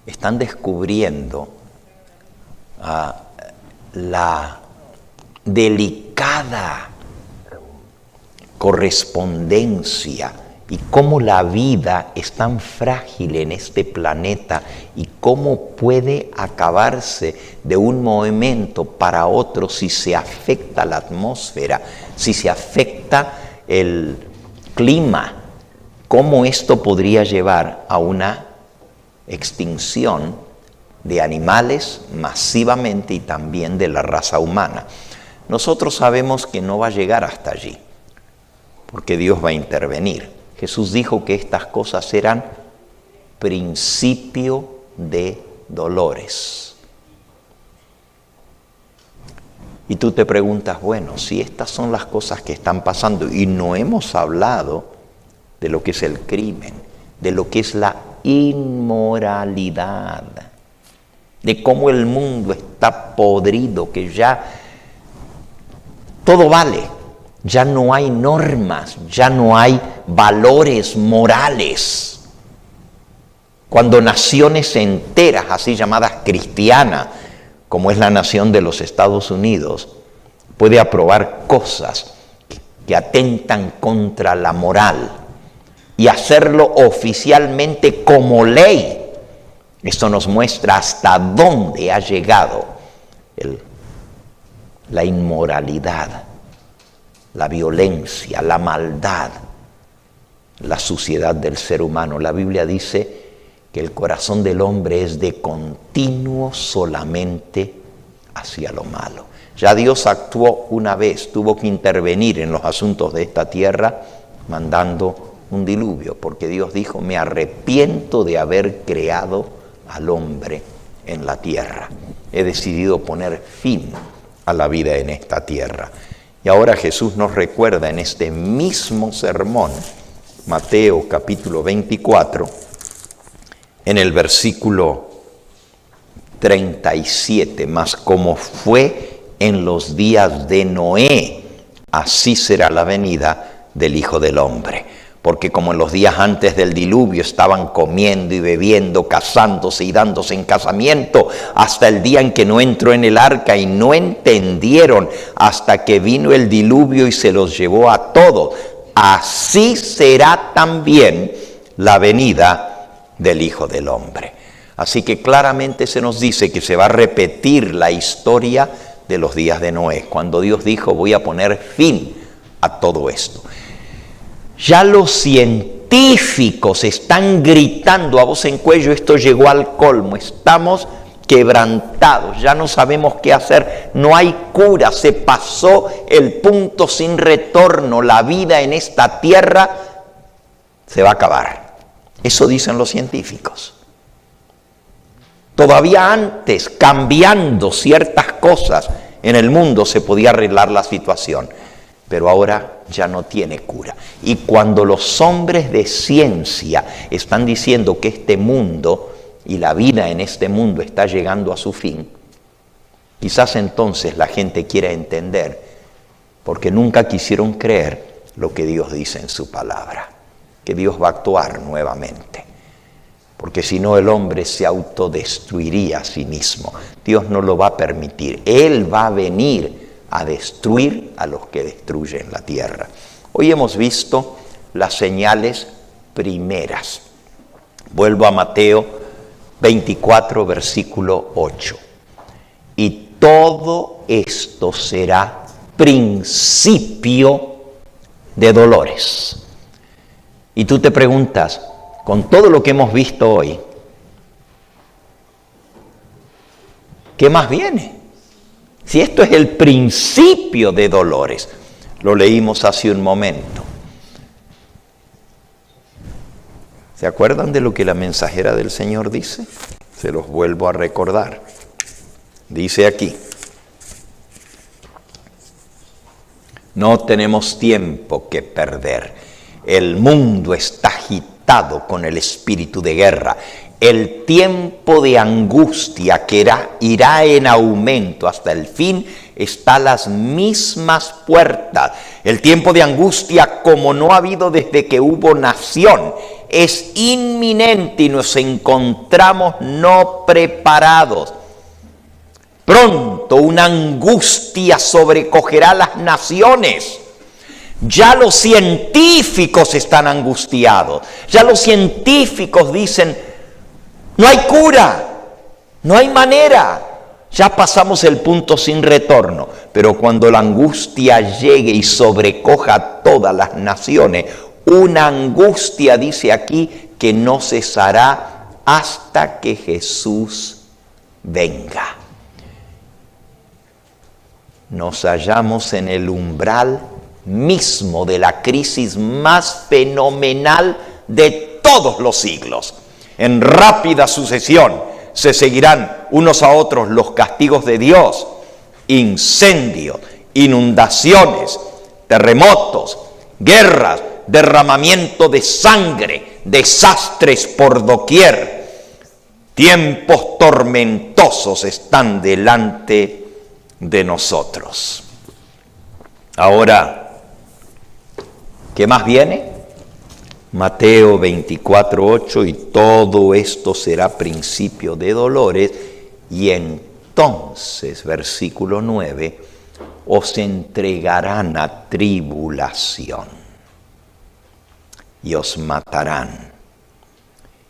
están descubriendo la delicada correspondencia y cómo la vida es tan frágil en este planeta y cómo puede acabarse de un momento para otro si se afecta la atmósfera, si se afecta el clima, cómo esto podría llevar a una extinción de animales masivamente y también de la raza humana. Nosotros sabemos que no va a llegar hasta allí, porque Dios va a intervenir. Jesús dijo que estas cosas eran principio de dolores. Y tú te preguntas, bueno, si estas son las cosas que están pasando y no hemos hablado de lo que es el crimen, de lo que es la inmoralidad, de cómo el mundo está podrido, que ya todo vale, ya no hay normas, ya no hay valores morales. Cuando naciones enteras, así llamadas cristianas, como es la nación de los Estados Unidos, puede aprobar cosas que atentan contra la moral y hacerlo oficialmente como ley, esto nos muestra hasta dónde ha llegado la inmoralidad, la violencia, la maldad, la suciedad del ser humano. La Biblia dice que que el corazón del hombre es de continuo solamente hacia lo malo. Ya Dios actuó una vez, tuvo que intervenir en los asuntos de esta tierra mandando un diluvio, porque Dios dijo, me arrepiento de haber creado al hombre en la tierra. He decidido poner fin a la vida en esta tierra. Y ahora Jesús nos recuerda en este mismo sermón, Mateo capítulo 24, en el versículo 37, mas como fue en los días de Noé, así será la venida del Hijo del Hombre. Porque como en los días antes del diluvio estaban comiendo y bebiendo, casándose y dándose en casamiento, hasta el día en que no entró en el arca y no entendieron hasta que vino el diluvio y se los llevó a todos, así será también la venida del Hijo del Hombre. Así que claramente se nos dice que se va a repetir la historia de los días de Noé, cuando Dios dijo, voy a poner fin a todo esto. Ya los científicos están gritando a voz en cuello, esto llegó al colmo, estamos quebrantados, ya no sabemos qué hacer, no hay cura, se pasó el punto sin retorno, la vida en esta tierra se va a acabar. Eso dicen los científicos. Todavía antes, cambiando ciertas cosas en el mundo, se podía arreglar la situación. Pero ahora ya no tiene cura. Y cuando los hombres de ciencia están diciendo que este mundo y la vida en este mundo está llegando a su fin, quizás entonces la gente quiera entender, porque nunca quisieron creer lo que Dios dice en su palabra, que Dios va a actuar nuevamente. Porque si no el hombre se autodestruiría a sí mismo. Dios no lo va a permitir. Él va a venir a destruir a los que destruyen la tierra. Hoy hemos visto las señales primeras. Vuelvo a Mateo 24, versículo 8. Y todo esto será principio de dolores. Y tú te preguntas, con todo lo que hemos visto hoy, ¿qué más viene? Si esto es el principio de dolores, lo leímos hace un momento. ¿Se acuerdan de lo que la mensajera del Señor dice? Se los vuelvo a recordar. Dice aquí, no tenemos tiempo que perder. El mundo está agitado con el espíritu de guerra. El tiempo de angustia que irá en aumento hasta el fin está a las mismas puertas. El tiempo de angustia, como no ha habido desde que hubo nación, es inminente y nos encontramos no preparados. Pronto una angustia sobrecogerá a las naciones. Ya los científicos están angustiados. Ya los científicos dicen, no hay cura, no hay manera. Ya pasamos el punto sin retorno. Pero cuando la angustia llegue y sobrecoja a todas las naciones, una angustia, dice aquí, que no cesará hasta que Jesús venga. Nos hallamos en el umbral mismo de la crisis más fenomenal de todos los siglos. En rápida sucesión se seguirán unos a otros los castigos de Dios, incendios, inundaciones, terremotos, guerras, derramamiento de sangre, desastres por doquier. Tiempos tormentosos están delante de nosotros. Ahora, ¿qué más viene? Mateo 24:8, y todo esto será principio de dolores, y entonces, versículo 9, os entregarán a tribulación, y os matarán,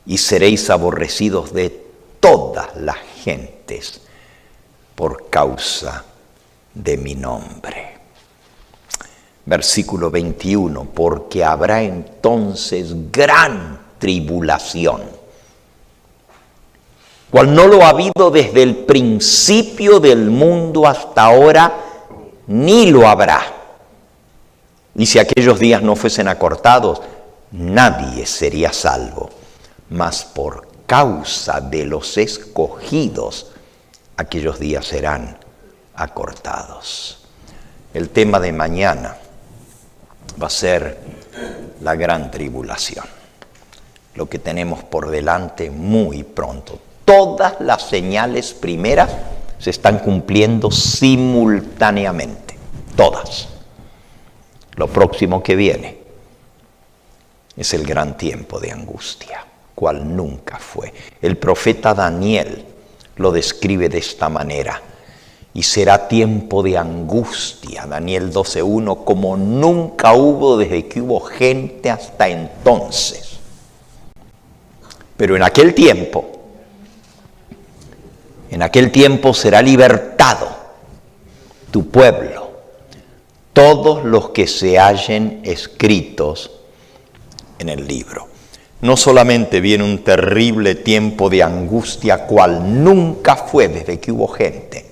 y seréis aborrecidos de todas las gentes por causa de mi nombre. Versículo 21, porque habrá entonces gran tribulación, cual no lo ha habido desde el principio del mundo hasta ahora, ni lo habrá. Y si aquellos días no fuesen acortados, nadie sería salvo. Mas por causa de los escogidos, aquellos días serán acortados. El tema de mañana va a ser la gran tribulación, lo que tenemos por delante muy pronto. Todas las señales primeras se están cumpliendo simultáneamente, todas. Lo próximo que viene es el gran tiempo de angustia, cual nunca fue. El profeta Daniel lo describe de esta manera: y será tiempo de angustia, Daniel 12:1, como nunca hubo desde que hubo gente hasta entonces. Pero en aquel tiempo será libertado tu pueblo, todos los que se hallen escritos en el libro. No solamente viene un terrible tiempo de angustia, cual nunca fue desde que hubo gente,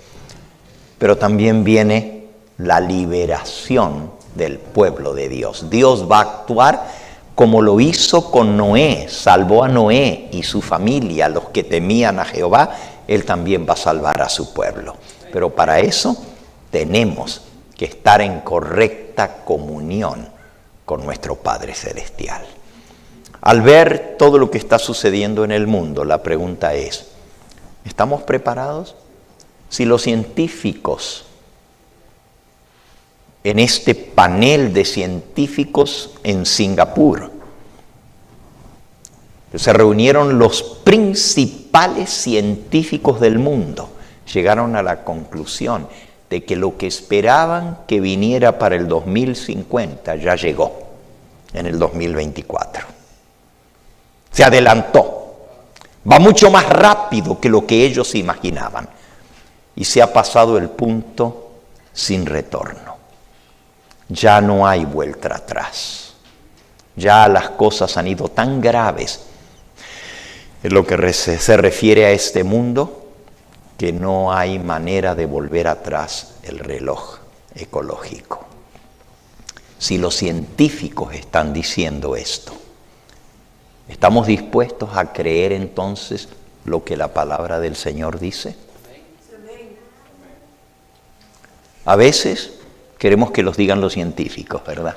pero también viene la liberación del pueblo de Dios. Dios va a actuar como lo hizo con Noé, salvó a Noé y su familia, los que temían a Jehová. Él también va a salvar a su pueblo. Pero para eso tenemos que estar en correcta comunión con nuestro Padre Celestial. Al ver todo lo que está sucediendo en el mundo, la pregunta es, ¿estamos preparados? Si los científicos, en este panel de científicos en Singapur, se reunieron los principales científicos del mundo, llegaron a la conclusión de que lo que esperaban que viniera para el 2050 ya llegó en el 2024. Se adelantó, va mucho más rápido que lo que ellos imaginaban y se ha pasado el punto sin retorno. Ya no hay vuelta atrás, ya las cosas han ido tan graves en lo que se refiere a este mundo, que no hay manera de volver atrás el reloj ecológico. Si los científicos están diciendo esto, ¿estamos dispuestos a creer entonces lo que la palabra del Señor dice? A veces queremos que los digan los científicos, ¿verdad?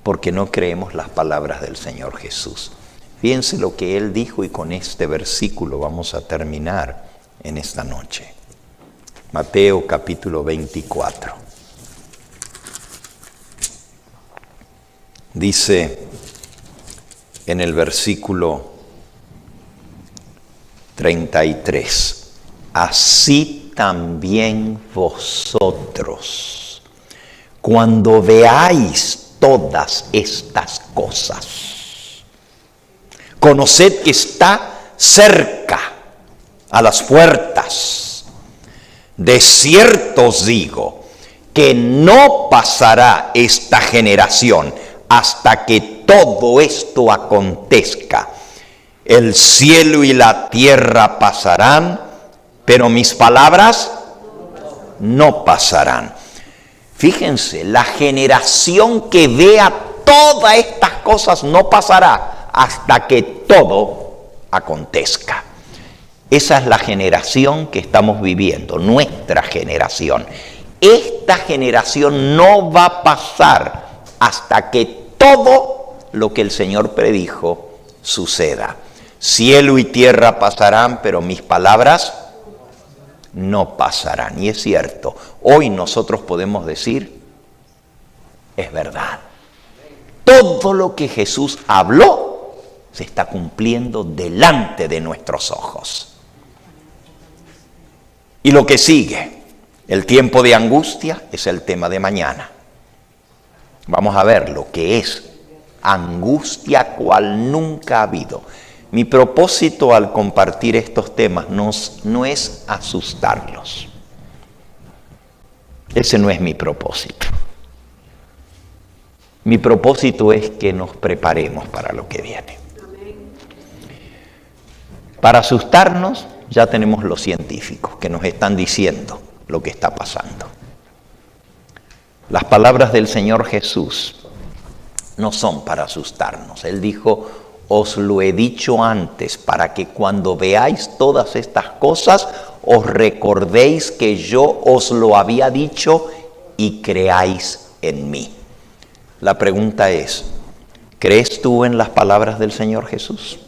Porque no creemos las palabras del Señor Jesús. Fíjense lo que Él dijo, y con este versículo vamos a terminar en esta noche. Mateo capítulo 24. Dice en el versículo 33, así también vosotros, cuando veáis todas estas cosas, conoced que está cerca, a las puertas. De cierto os digo que no pasará esta generación hasta que todo esto acontezca. El cielo y la tierra pasarán, pero mis palabras no pasarán. Fíjense, la generación que vea todas estas cosas no pasará hasta que todo acontezca. Esa es la generación que estamos viviendo, nuestra generación. Esta generación no va a pasar hasta que todo lo que el Señor predijo suceda. Cielo y tierra pasarán, pero mis palabras no pasarán. Y es cierto, hoy nosotros podemos decir, es verdad. Todo lo que Jesús habló se está cumpliendo delante de nuestros ojos. Y lo que sigue, el tiempo de angustia, es el tema de mañana. Vamos a ver lo que es angustia cual nunca ha habido. Mi propósito al compartir estos temas no es asustarlos. Ese no es mi propósito. Mi propósito es que nos preparemos para lo que viene. Para asustarnos, Ya tenemos los científicos que nos están diciendo lo que está pasando. Las palabras del Señor Jesús no son para asustarnos. Él dijo, os lo he dicho antes, para que cuando veáis todas estas cosas, os recordéis que yo os lo había dicho y creáis en mí. La pregunta es, ¿crees tú en las palabras del Señor Jesús?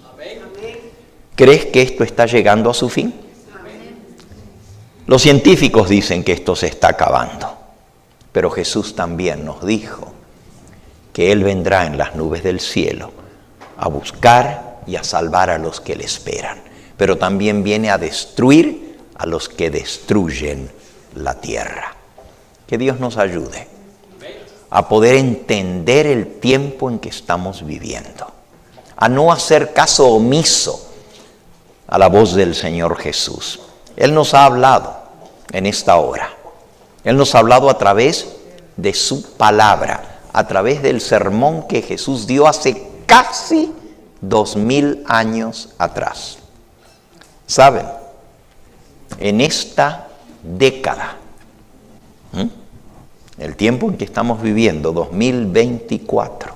¿Crees que esto está llegando a su fin? Los científicos dicen que esto se está acabando, pero Jesús también nos dijo que Él vendrá en las nubes del cielo a buscar y a salvar a los que le esperan, pero también viene a destruir a los que destruyen la tierra. Que Dios nos ayude a poder entender el tiempo en que estamos viviendo, a no hacer caso omiso a la voz del Señor Jesús. Él nos ha hablado en esta hora. Él nos ha hablado a través de su palabra, a través del sermón que Jesús dio hace casi 2000 años atrás. ¿Saben? En esta década, el tiempo en que estamos viviendo, 2024,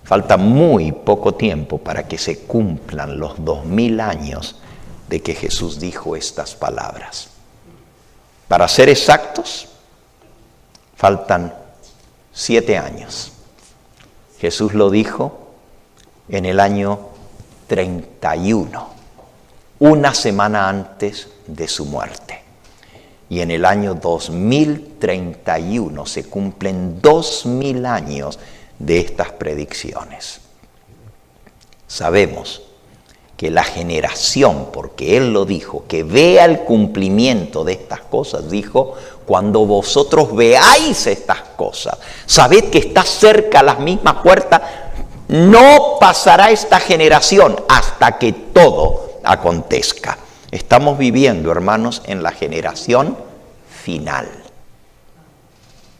falta muy poco tiempo para que se cumplan los 2000 años de que Jesús dijo estas palabras. Para ser exactos, faltan 7 años. Jesús lo dijo en el año 31, una semana antes de su muerte. Y en el año 2031 se cumplen 2000 años de estas predicciones. Sabemos que la generación, porque Él lo dijo, que vea el cumplimiento de estas cosas, dijo, cuando vosotros veáis estas cosas, sabed que está cerca las mismas puertas, no pasará esta generación hasta que todo acontezca. Estamos viviendo, hermanos, en la generación final.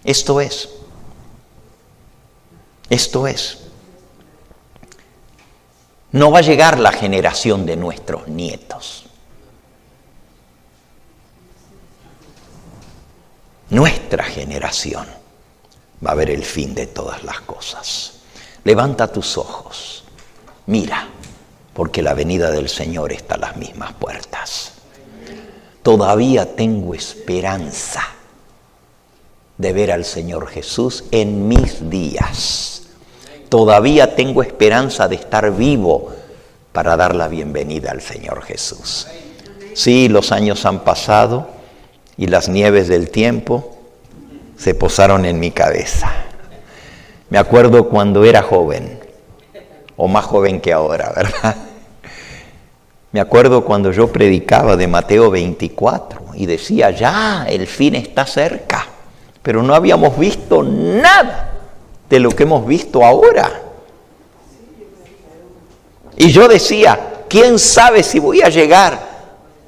Esto es. No va a llegar la generación de nuestros nietos. Nuestra generación va a ver el fin de todas las cosas. Levanta tus ojos, mira, porque la venida del Señor está a las mismas puertas. Todavía tengo esperanza de ver al Señor Jesús en mis días. Todavía tengo esperanza de estar vivo para dar la bienvenida al Señor Jesús. Sí, los años han pasado y las nieves del tiempo se posaron en mi cabeza. Me acuerdo cuando era joven, o más joven que ahora, ¿verdad? Me acuerdo cuando yo predicaba de Mateo 24 y decía, ya, el fin está cerca, pero no habíamos visto nada de lo que hemos visto ahora. Y yo decía, ¿quién sabe si voy a llegar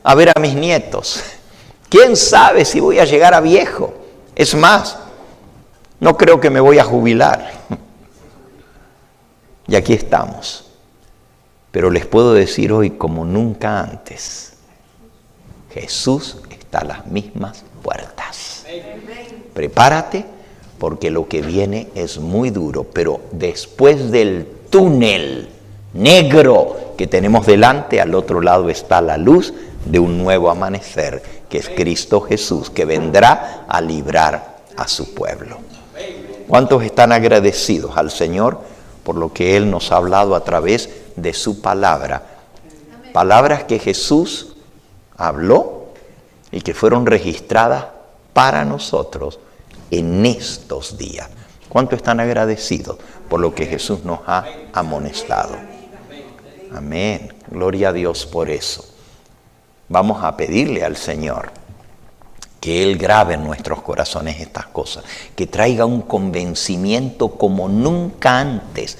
a ver a mis nietos? ¿Quién sabe si voy a llegar a viejo? Es más, no creo que me voy a jubilar. Y aquí estamos. Pero les puedo decir hoy, como nunca antes, Jesús está a las mismas puertas. Prepárate, porque lo que viene es muy duro, pero después del túnel negro que tenemos delante, al otro lado está la luz de un nuevo amanecer, que es Cristo Jesús, que vendrá a librar a su pueblo. ¿Cuántos están agradecidos al Señor por lo que Él nos ha hablado a través de su palabra? Palabras que Jesús habló y que fueron registradas para nosotros en estos días. ¿Cuántos están agradecidos por lo que Jesús nos ha amonestado? Amén. Gloria a Dios por eso. Vamos a pedirle al Señor que Él grabe en nuestros corazones estas cosas, que traiga un convencimiento como nunca antes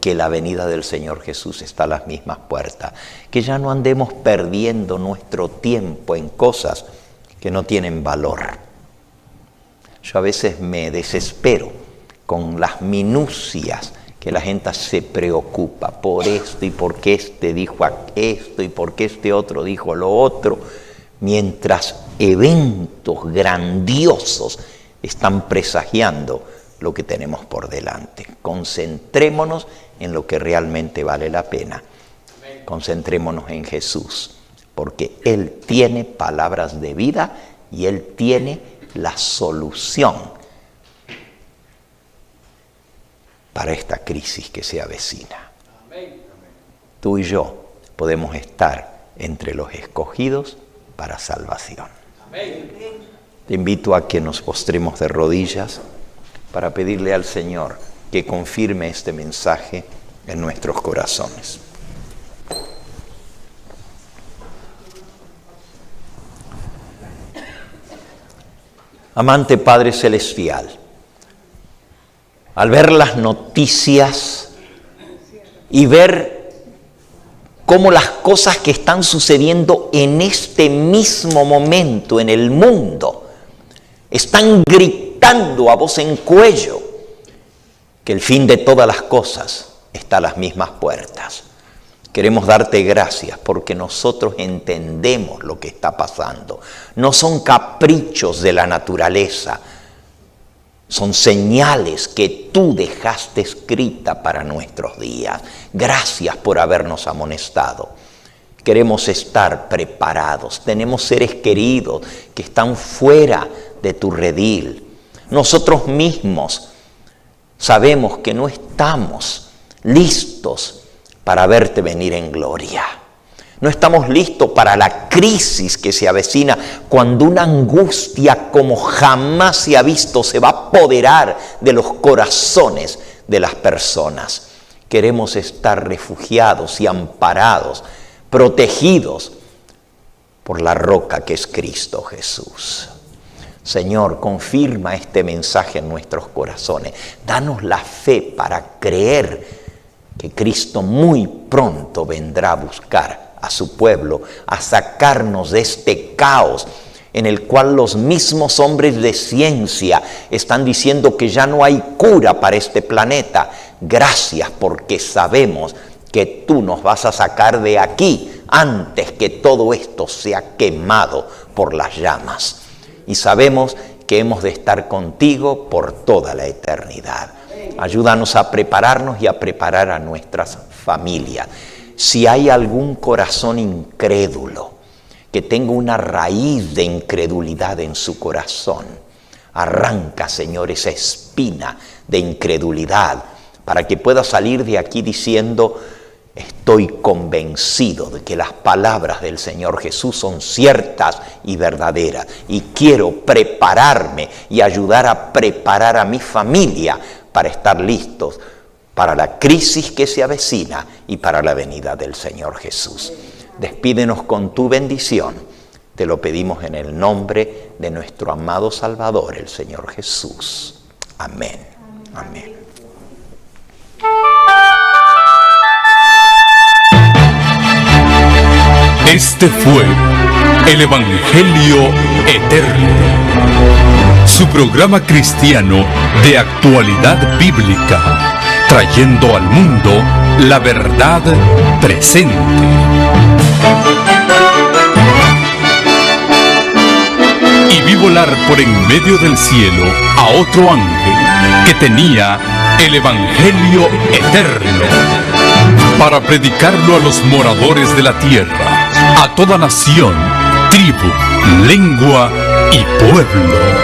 que la venida del Señor Jesús está a las mismas puertas, que ya no andemos perdiendo nuestro tiempo en cosas que no tienen valor. Yo a veces me desespero con las minucias que la gente se preocupa por esto y por qué este dijo esto y por qué este otro dijo lo otro, mientras eventos grandiosos están presagiando lo que tenemos por delante. Concentrémonos en lo que realmente vale la pena. Concentrémonos en Jesús, porque Él tiene palabras de vida y Él tiene la solución para esta crisis que se avecina. Tú y yo podemos estar entre los escogidos para salvación. Te invito a que nos postremos de rodillas para pedirle al Señor que confirme este mensaje en nuestros corazones. Amante Padre Celestial, al ver las noticias y ver cómo las cosas que están sucediendo en este mismo momento en el mundo están gritando a voz en cuello que el fin de todas las cosas está a las mismas puertas. Queremos darte gracias porque nosotros entendemos lo que está pasando. No son caprichos de la naturaleza, son señales que tú dejaste escrita para nuestros días. Gracias por habernos amonestado. Queremos estar preparados. Tenemos seres queridos que están fuera de tu redil. Nosotros mismos sabemos que no estamos listos para verte venir en gloria. No estamos listos para la crisis que se avecina cuando una angustia como jamás se ha visto se va a apoderar de los corazones de las personas. Queremos estar refugiados y amparados, protegidos por la roca que es Cristo Jesús. Señor, confirma este mensaje en nuestros corazones. Danos la fe para creer que Cristo muy pronto vendrá a buscar a su pueblo, a sacarnos de este caos en el cual los mismos hombres de ciencia están diciendo que ya no hay cura para este planeta. Gracias, porque sabemos que tú nos vas a sacar de aquí antes que todo esto sea quemado por las llamas. Y sabemos que hemos de estar contigo por toda la eternidad. Ayúdanos a prepararnos y a preparar a nuestras familias. Si hay algún corazón incrédulo, que tenga una raíz de incredulidad en su corazón, arranca, Señor, esa espina de incredulidad para que pueda salir de aquí diciendo: estoy convencido de que las palabras del Señor Jesús son ciertas y verdaderas, y quiero prepararme y ayudar a preparar a mi familia para estar listos para la crisis que se avecina y para la venida del Señor Jesús. Despídenos con tu bendición. Te lo pedimos en el nombre de nuestro amado Salvador, el Señor Jesús. Amén. Amén. Este fue el Evangelio Eterno, su programa cristiano de actualidad bíblica, trayendo al mundo la verdad presente. Y vi volar por en medio del cielo a otro ángel que tenía el Evangelio Eterno, para predicarlo a los moradores de la tierra, a toda nación, tribu, lengua y pueblo.